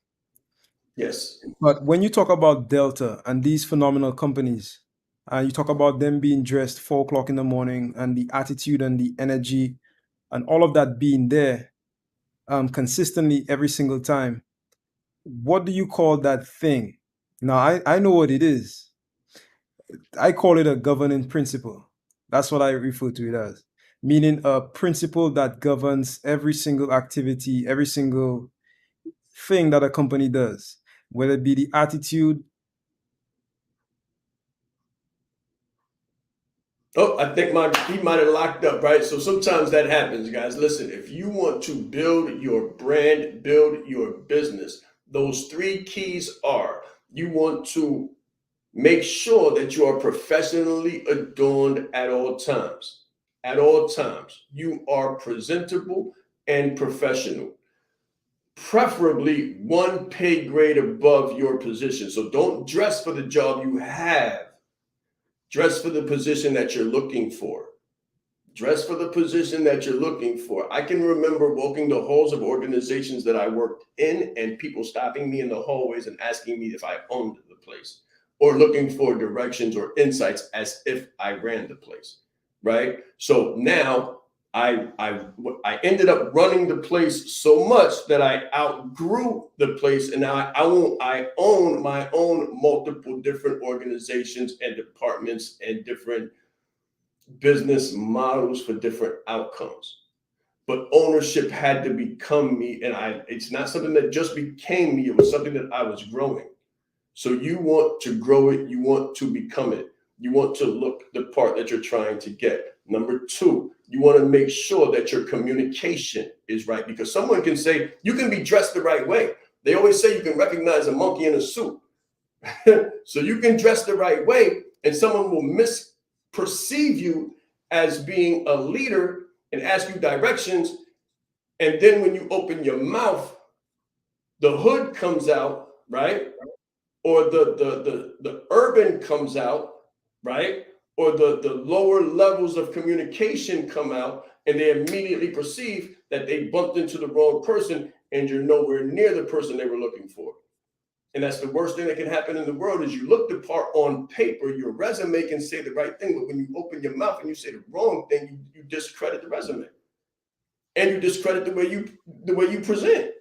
B: Yes.
A: But when you talk about Delta and these phenomenal companies, You talk about them being dressed 4 o'clock in the morning and the attitude and the energy and all of that being there consistently every single time. What do you call that thing? Now, I know what it is. I call it a governing principle. That's what I refer to it as, meaning a principle that governs every single activity, every single thing that a company does, whether it be the attitude.
B: Oh, I think he might have locked up, right? So sometimes that happens, guys. Listen, if you want to build your brand, build your business, those three keys are: you want to make sure that you are professionally adorned at all times. At all times, you are presentable and professional, preferably one pay grade above your position. So don't dress for the job you have, dress for the position that you're looking for. Dress for the position that you're looking for. I can remember walking the halls of organizations that I worked in and people stopping me in the hallways and asking me if I owned the place, or looking for directions or insights as if I ran the place, right? So now I ended up running the place so much that I outgrew the place, and now I own my own multiple different organizations and departments and different business models for different outcomes. But ownership had to become me, and it's not something that just became me, it was something that I was growing. So you want to grow it, you want to become it, you want to look the part that you're trying to get. Number two, you want to make sure that your communication is right, because someone can say you can be dressed the right way. They always say you can recognize a monkey in a suit. So you can dress the right way, and someone will misperceive you as being a leader and ask you directions. And then when you open your mouth, the hood comes out, right? Or the urban comes out, right? Or the lower levels of communication come out, and they immediately perceive that they bumped into the wrong person, and you're nowhere near the person they were looking for. And that's the worst thing that can happen in the world is you look the part on paper, your resume can say the right thing, but when you open your mouth and you say the wrong thing, you discredit the resume. And you discredit the way you present,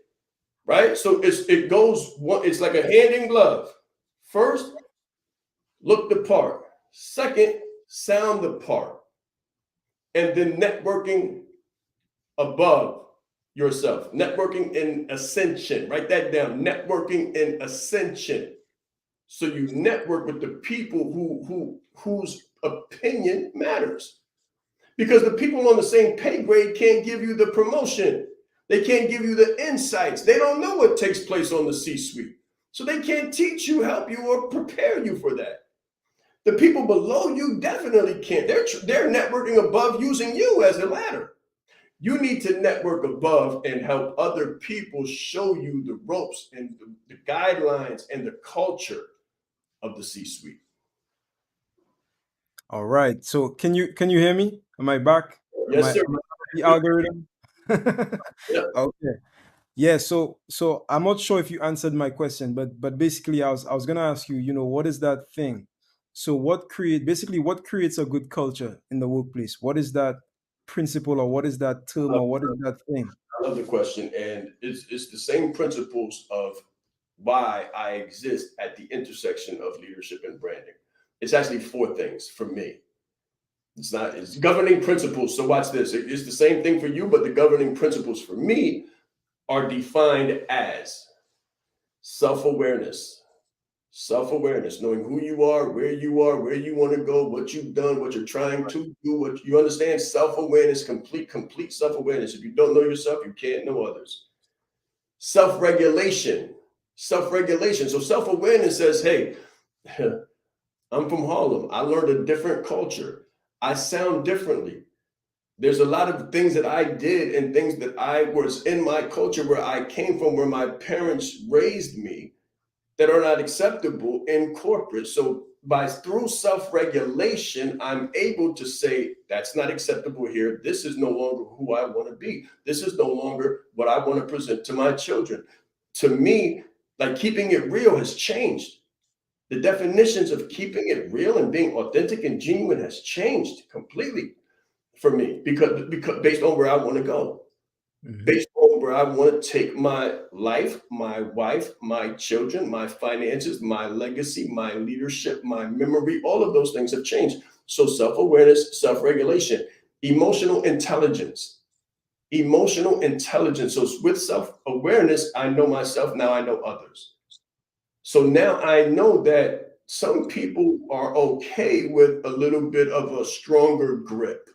B: right? So it's like a hand in glove. First, look the part. Second, sound the part. And then networking above yourself. Networking in ascension. Write that down. Networking in ascension. So you network with the people whose opinion matters. Because the people on the same pay grade can't give you the promotion. They can't give you the insights. They don't know what takes place on the C-suite. So they can't teach you, help you, or prepare you for that. The people below you definitely can't. They're networking above using you as a ladder. You need to network above and help other people show you the ropes and the guidelines and the culture of the C-suite.
A: All right. So can you hear me? Am I back? Am I,
B: Yes, sir.
A: am I the algorithm?
B: Yeah.
A: Okay. Yeah, so I'm not sure if you answered my question, but basically I was gonna ask you, what is that thing? So what creates a good culture in the workplace? What is that principle, or what is that term, or what is that thing?
B: I love the question, and it's the same principles of why I exist at the intersection of leadership and branding. It's actually four things for me. It's governing principles. So watch this. It's the same thing for you, but the governing principles for me are defined as self-awareness. Self-awareness, knowing who you are, where you want to go, what you've done, what you're trying to do, what you understand. Self-awareness, complete self-awareness. If you don't know yourself, you can't know others. Self-regulation. Self-regulation. So self-awareness says, hey, I'm from Harlem. I learned a different culture. I sound differently. There's a lot of things that I did and things that I was in my culture where I came from, where my parents raised me, that are not acceptable in corporate. So through self-regulation, I'm able to say that's not acceptable here. This is no longer who I want to be. This is no longer what I want to present to my children. To me, like, keeping it real has changed. The definitions of keeping it real and being authentic and genuine has changed completely for me because based on where I want to go, based on where I want to take my life, my wife, my children, my finances, my legacy, my leadership, my memory, all of those things have changed. So self-awareness, self-regulation, emotional intelligence. Emotional intelligence. So with self-awareness, I know myself, now I know others. So now I know that some people are okay with a little bit of a stronger grip.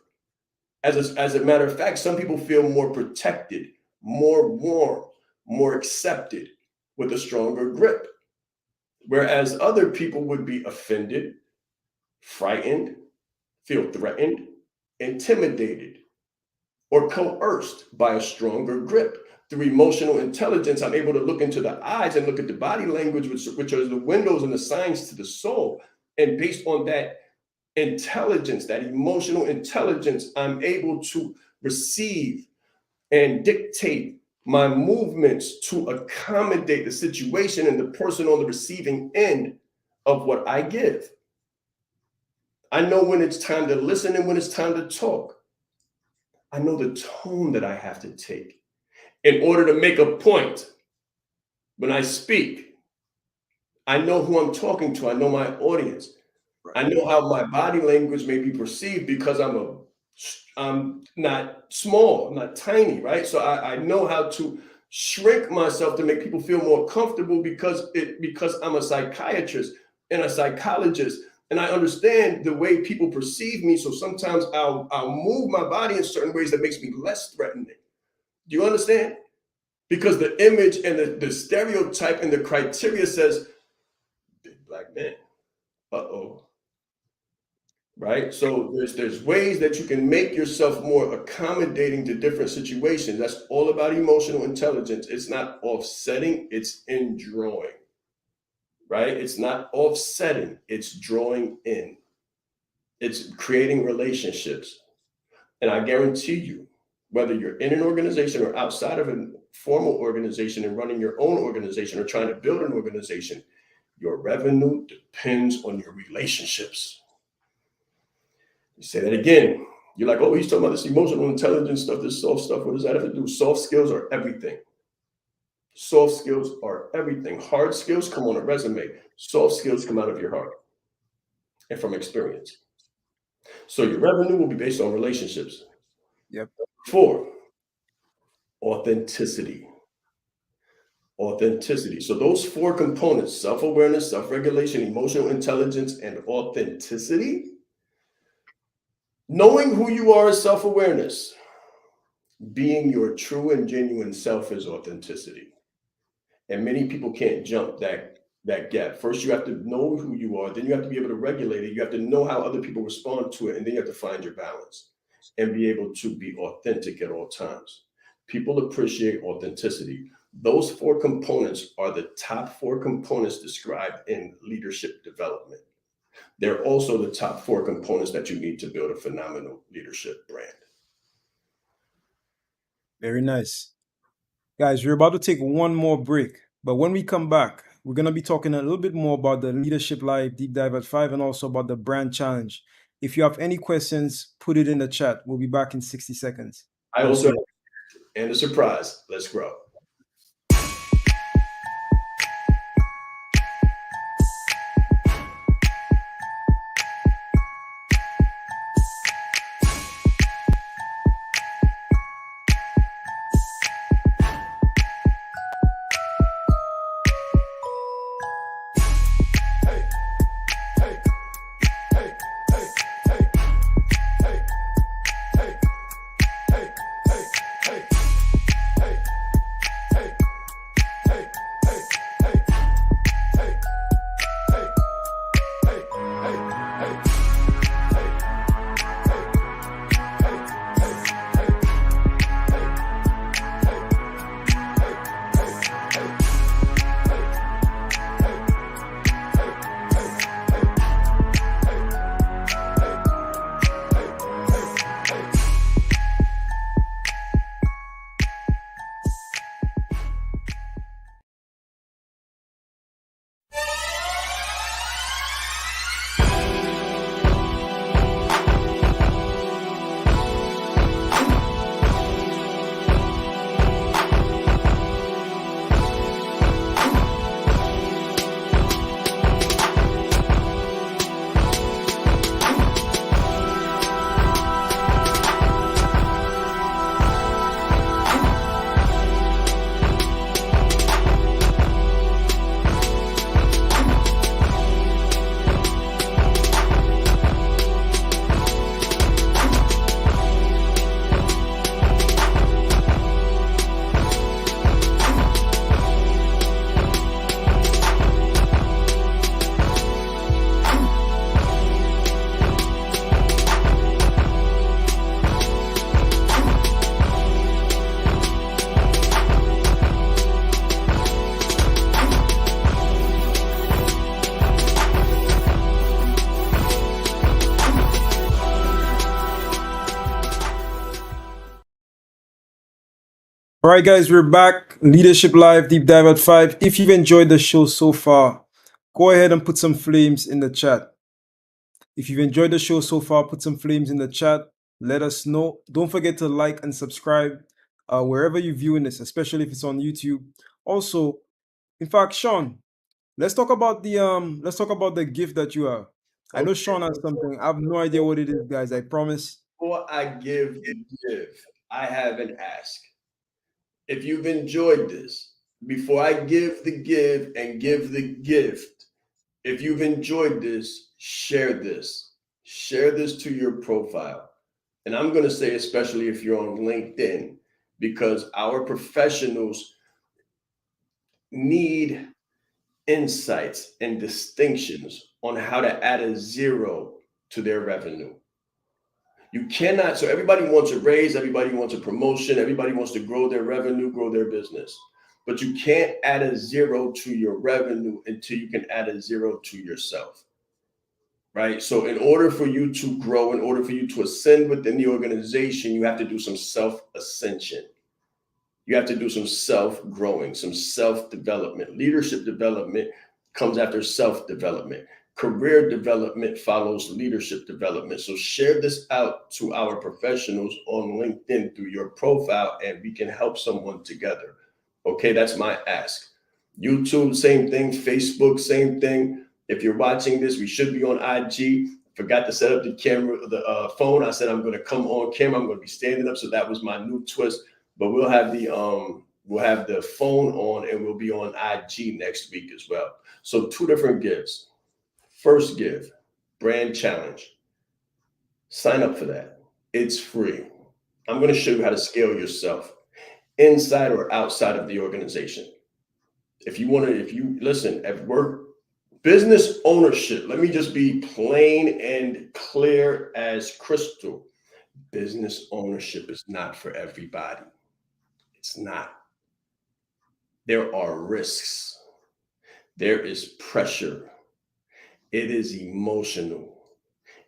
B: As a matter of fact, some people feel more protected, more warm, more accepted with a stronger grip. Whereas other people would be offended, frightened, feel threatened, intimidated, or coerced by a stronger grip. Through emotional intelligence, I'm able to look into the eyes and look at the body language, which are the windows and the signs to the soul. And based on that intelligence, that emotional intelligence, I'm able to receive and dictate my movements to accommodate the situation and the person on the receiving end of what I give. I know when it's time to listen and when it's time to talk. I know the tone that I have to take in order to make a point. When I speak, I know who I'm talking to. I know my audience. I know how my body language may be perceived because I'm not small, I'm not tiny, right? So I know how to shrink myself to make people feel more comfortable because I'm a psychiatrist and a psychologist, and I understand the way people perceive me. So sometimes I'll move my body in certain ways that makes me less threatening. Do you understand? Because the image and the stereotype and the criteria says big black man. Uh-oh. Right? So there's ways that you can make yourself more accommodating to different situations. That's all about emotional intelligence. It's not offsetting, it's in drawing. Right? It's not offsetting, it's drawing in. It's creating relationships. And I guarantee you, whether you're in an organization or outside of a formal organization and running your own organization or trying to build an organization, your revenue depends on your relationships. You say that again. You're like, oh, he's talking about this emotional intelligence stuff, this soft stuff. What does that have to do? Soft skills are everything. Soft skills are everything. Hard skills come on a resume. Soft skills come out of your heart and from experience. So your revenue will be based on relationships.
A: Yep.
B: 4, authenticity. Authenticity. So those 4 components, self-awareness, self-regulation, emotional intelligence, and authenticity. Knowing who you are is self-awareness. Being your true and genuine self is authenticity. And many people can't jump that gap. First, you have to know who you are. Then you have to be able to regulate it. You have to know how other people respond to it. And then you have to find your balance and be able to be authentic at all times. People appreciate authenticity. Those 4 components are the top 4 components described in leadership development. They're also the top 4 components that you need to build a phenomenal leadership brand.
A: Very nice. Guys, we're about to take one more break. But when we come back, we're going to be talking a little bit more about the Leadership Live Deep Dive at 5 and also about the brand challenge. If you have any questions, put it in the chat. We'll be back in 60 seconds.
B: I also, and a surprise, let's grow.
A: All right, guys, we're back. Leadership Live Deep Dive at 5. If you've enjoyed the show so far, go ahead and put some flames in the chat. If you've enjoyed the show so far, put some flames in the chat. Let us know. Don't forget to like and subscribe wherever you're viewing this, especially if it's on YouTube. Also, in fact, Sean, let's talk about the gift that you have. I know
B: Okay,
A: Sean has something. I have no idea what it is, guys. I promise.
B: before I give the give, I have an ask. If you've enjoyed this, before I give the give and give the gift, if you've enjoyed this, share this. Share this to your profile. And I'm going to say, especially if you're on LinkedIn, because our professionals need insights and distinctions on how to add a zero to their revenue. You cannot, so everybody wants a raise, everybody wants a promotion, everybody wants to grow their revenue, grow their business. But you can't add a zero to your revenue until you can add a zero to yourself. Right. So, in order for you to grow, in order for you to ascend within the organization, you have to do some self ascension. You have to do some self growing, some self development. Leadership development comes after self development. Career development follows leadership development. So share this out to our professionals on LinkedIn through your profile, and we can help someone together. Okay, that's my ask. YouTube, same thing. Facebook, same thing. If you're watching this, we should be on IG. Forgot to set up the camera, the phone. I said I'm going to come on camera. I'm going to be standing up. So that was my new twist. But we'll have the phone on, and we'll be on IG next week as well. So two different gifts. First give, brand challenge. Sign up for that. It's free. I'm going to show you how to scale yourself inside or outside of the organization. If you listen, at work, business ownership, let me just be plain and clear as crystal. Business ownership is not for everybody. It's not. There are risks. There is pressure. It is emotional.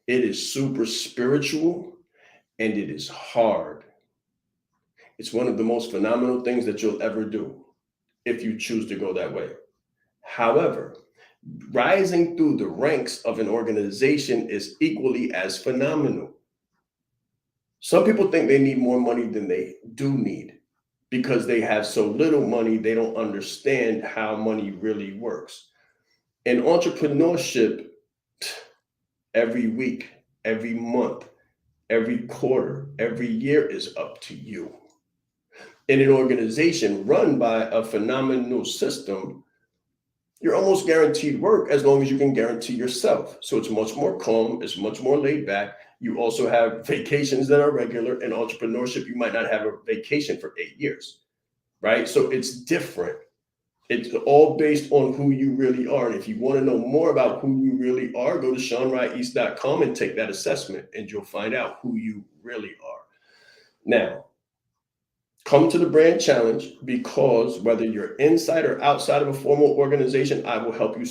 B: It is super spiritual, and it is hard. It's one of the most phenomenal things that you'll ever do if you choose to go that way. However, rising through the ranks of an organization is equally as phenomenal. Some people think they need more money than they do need because they have so little money, they don't understand how money really works. In entrepreneurship, every week, every month, every quarter, every year is up to you. In an organization run by a phenomenal system, you're almost guaranteed work as long as you can guarantee yourself. So it's much more calm, it's much more laid back. You also have vacations that are regular. In entrepreneurship, you might not have a vacation for 8 years, right? So it's different. It's all based on who you really are. And if you want to know more about who you really are, go to SeanRyeEast.com and take that assessment, and you'll find out who you really are. Now, come to the brand challenge, because whether you're inside or outside of a formal organization, I will help you,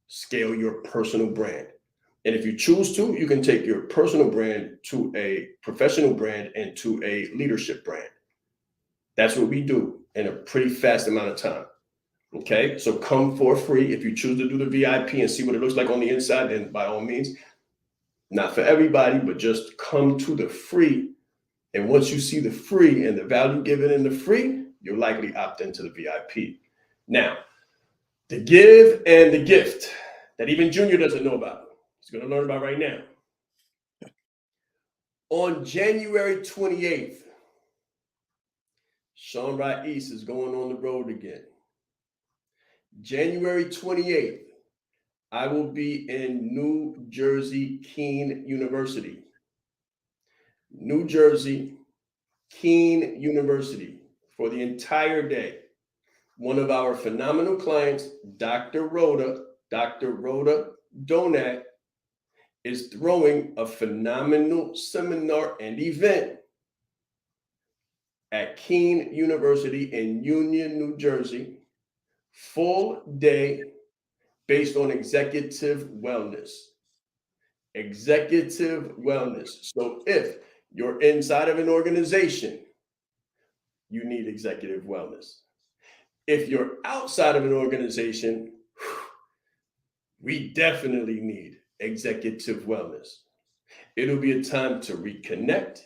B: scale your personal brand. And if you choose to, you can take your personal brand to a professional brand and to a leadership brand. That's what we do in a pretty fast amount of time. Okay, so come for free. If you choose to do the VIP and see what it looks like on the inside, then by all means, not for everybody, but just come to the free. And once you see the free and the value given in the free, you'll likely opt into the VIP. Now, the give and the gift that even Junior doesn't know about, he's going to learn about right now. On January 28th, Sean East is going on the road again. January 28th, I will be in New Jersey, Keene University. New Jersey, Keene University, for the entire day. One of our phenomenal clients, Dr. Rhoda Donat, is throwing a phenomenal seminar and event at Keene University in Union, New Jersey, full day, based on executive wellness. Executive wellness. So if you're inside of an organization, you need executive wellness. If you're outside of an organization, we definitely need executive wellness. It'll be a time to reconnect,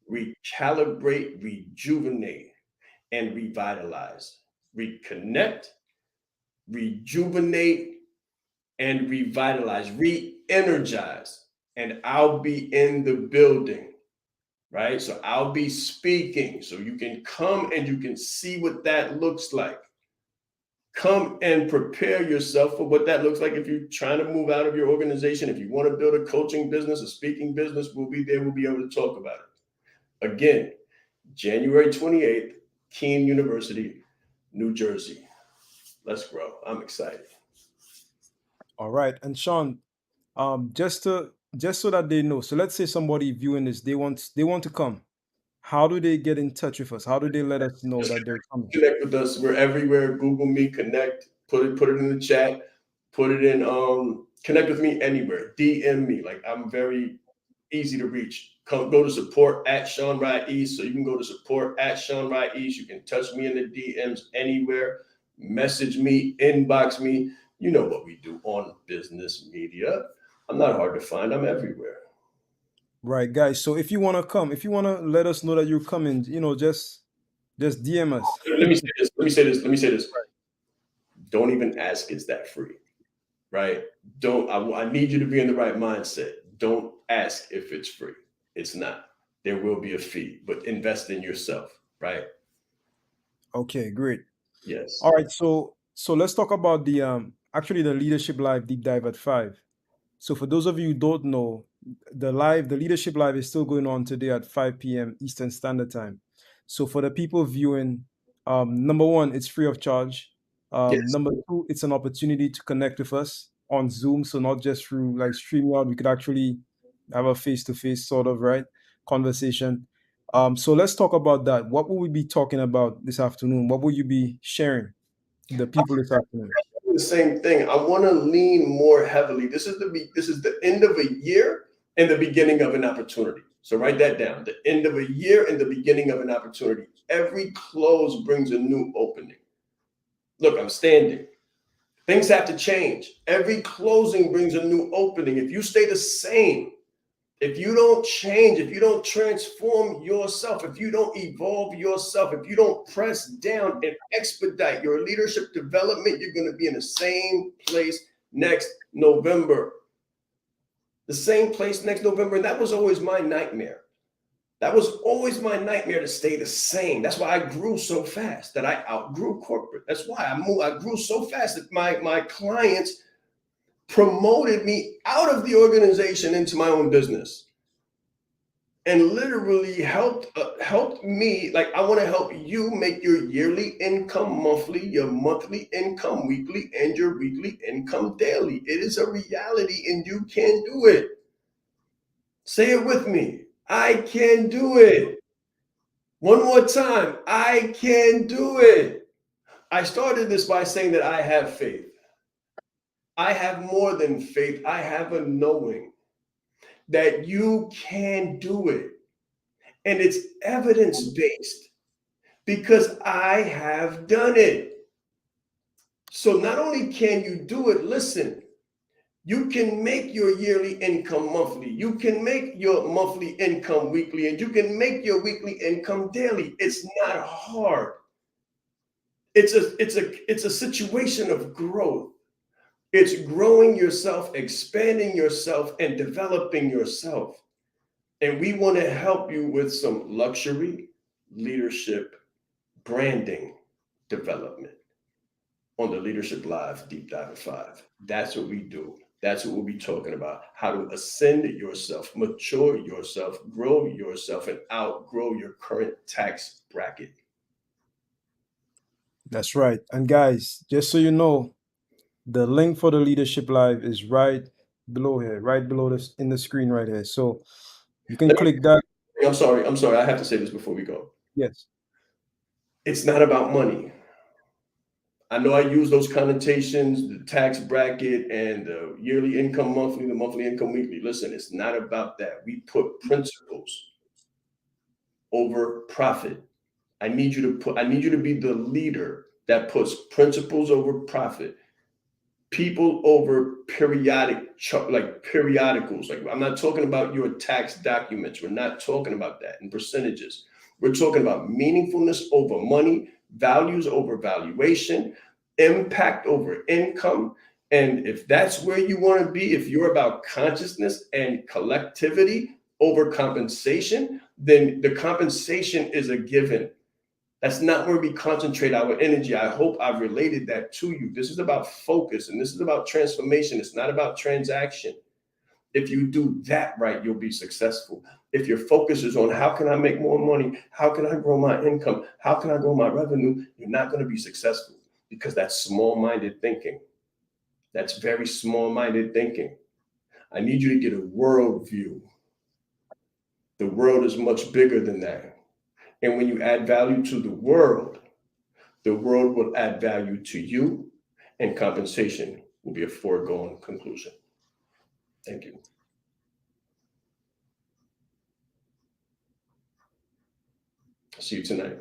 B: recalibrate, rejuvenate, and revitalize. Reconnect, rejuvenate, and revitalize, re energize. And I'll be in the building, right? So I'll be speaking. So you can come and you can see what that looks like. Come and prepare yourself for what that looks like. If you're trying to move out of your organization, if you want to build a coaching business, a speaking business, we'll be there. We'll be able to talk about it. Again, January 28th, Keene University, New Jersey. Let's grow. I'm excited.
A: All right. And Sean, just so that they know. So let's say somebody viewing this, they want to come. How do they get in touch with us? How do they let us know
B: Just
A: that they're coming?
B: connect with us. We're everywhere. Google me, connect, put it in the chat, put it in connect with me anywhere. DM me. Like I'm very easy to reach. Come go to support at Sean Rye East. So you can go to support at Sean Rye East. You can touch me in the DMs anywhere. Message me, inbox me. You know what we do on business media. I'm not hard to find. I'm everywhere.
A: Right, guys. So if you want to come, if you want to let us know that you're coming, just DM us.
B: Let me say this. Let me say this. Let me say this. Don't even ask, is that free? Right? Don't I need you to be in the right mindset. Don't ask if it's free. It's not. There will be a fee, but invest in yourself, right?
A: Okay, great.
B: Yes.
A: All right, so let's talk about the actually the leadership live deep dive at 5. So for those of you who don't know, the leadership live is still going on today at 5 p.m. Eastern Standard Time. So for the people viewing, number one, it's free of charge.
B: Yes.
A: Number two, it's an opportunity to connect with us on Zoom. So not just through like StreamYard, we could actually have a face-to-face sort of right conversation. So let's talk about that. What will we be talking about this afternoon? What will you be sharing with the people this afternoon?
B: The same thing. I want to lean more heavily. This is the end of a year and the beginning of an opportunity. So write that down. The end of a year and the beginning of an opportunity. Every close brings a new opening. Look, I'm standing. Things have to change. Every closing brings a new opening. If you stay the same, if you don't change, if you don't transform yourself, if you don't evolve yourself, if you don't press down and expedite your leadership development, you're going to be in the same place next November. The same place next November. And that was always my nightmare. That was always my nightmare to stay the same. That's why I grew so fast, that I outgrew corporate. That's why I grew so fast that my clients promoted me out of the organization into my own business and literally helped me. Like I want to help you make your yearly income monthly, your monthly income weekly, and your weekly income daily. It is a reality and you can do it. Say it with me. I can do it. One more time. I can do it. I started this by saying that I have faith. I have more than faith. I have a knowing that you can do it. And it's evidence based because I have done it. So not only can you do it, listen, you can make your yearly income monthly. You can make your monthly income weekly, and you can make your weekly income daily. It's not hard. It's a situation of growth. It's growing yourself, expanding yourself, and developing yourself. And we want to help you with some luxury leadership branding development on the Leadership Live Deep Dive at 5. That's what we do. That's what we'll be talking about. How to ascend yourself, mature yourself, grow yourself, and outgrow your current tax bracket.
A: That's right. And guys, just so you know, the link for the leadership live is right below here, right below this in the screen right here. So you can
B: Let me,
A: click that.
B: I'm sorry. I have to say this before we go.
A: Yes.
B: It's not about money. I know I use those connotations, the tax bracket and the yearly income monthly, the monthly income weekly. Listen, it's not about that. We put principles over profit. I need you to be the leader that puts principles over profit, people over periodicals. Like, I'm not talking about your tax documents. We're not talking about that in percentages. We're talking about meaningfulness over money, values over valuation, impact over income. And if that's where you want to be, if you're about consciousness and collectivity over compensation, then the compensation is a given. That's not where we concentrate our energy. I hope I've related that to you. This is about focus and this is about transformation. It's not about transaction. If you do that right, you'll be successful. If your focus is on how can I make more money? How can I grow my income? How can I grow my revenue? You're not going to be successful because that's small-minded thinking. That's very small-minded thinking. I need you to get a world view. The world is much bigger than that. And when you add value to the world will add value to you, and compensation will be a foregone conclusion. Thank you. See you tonight.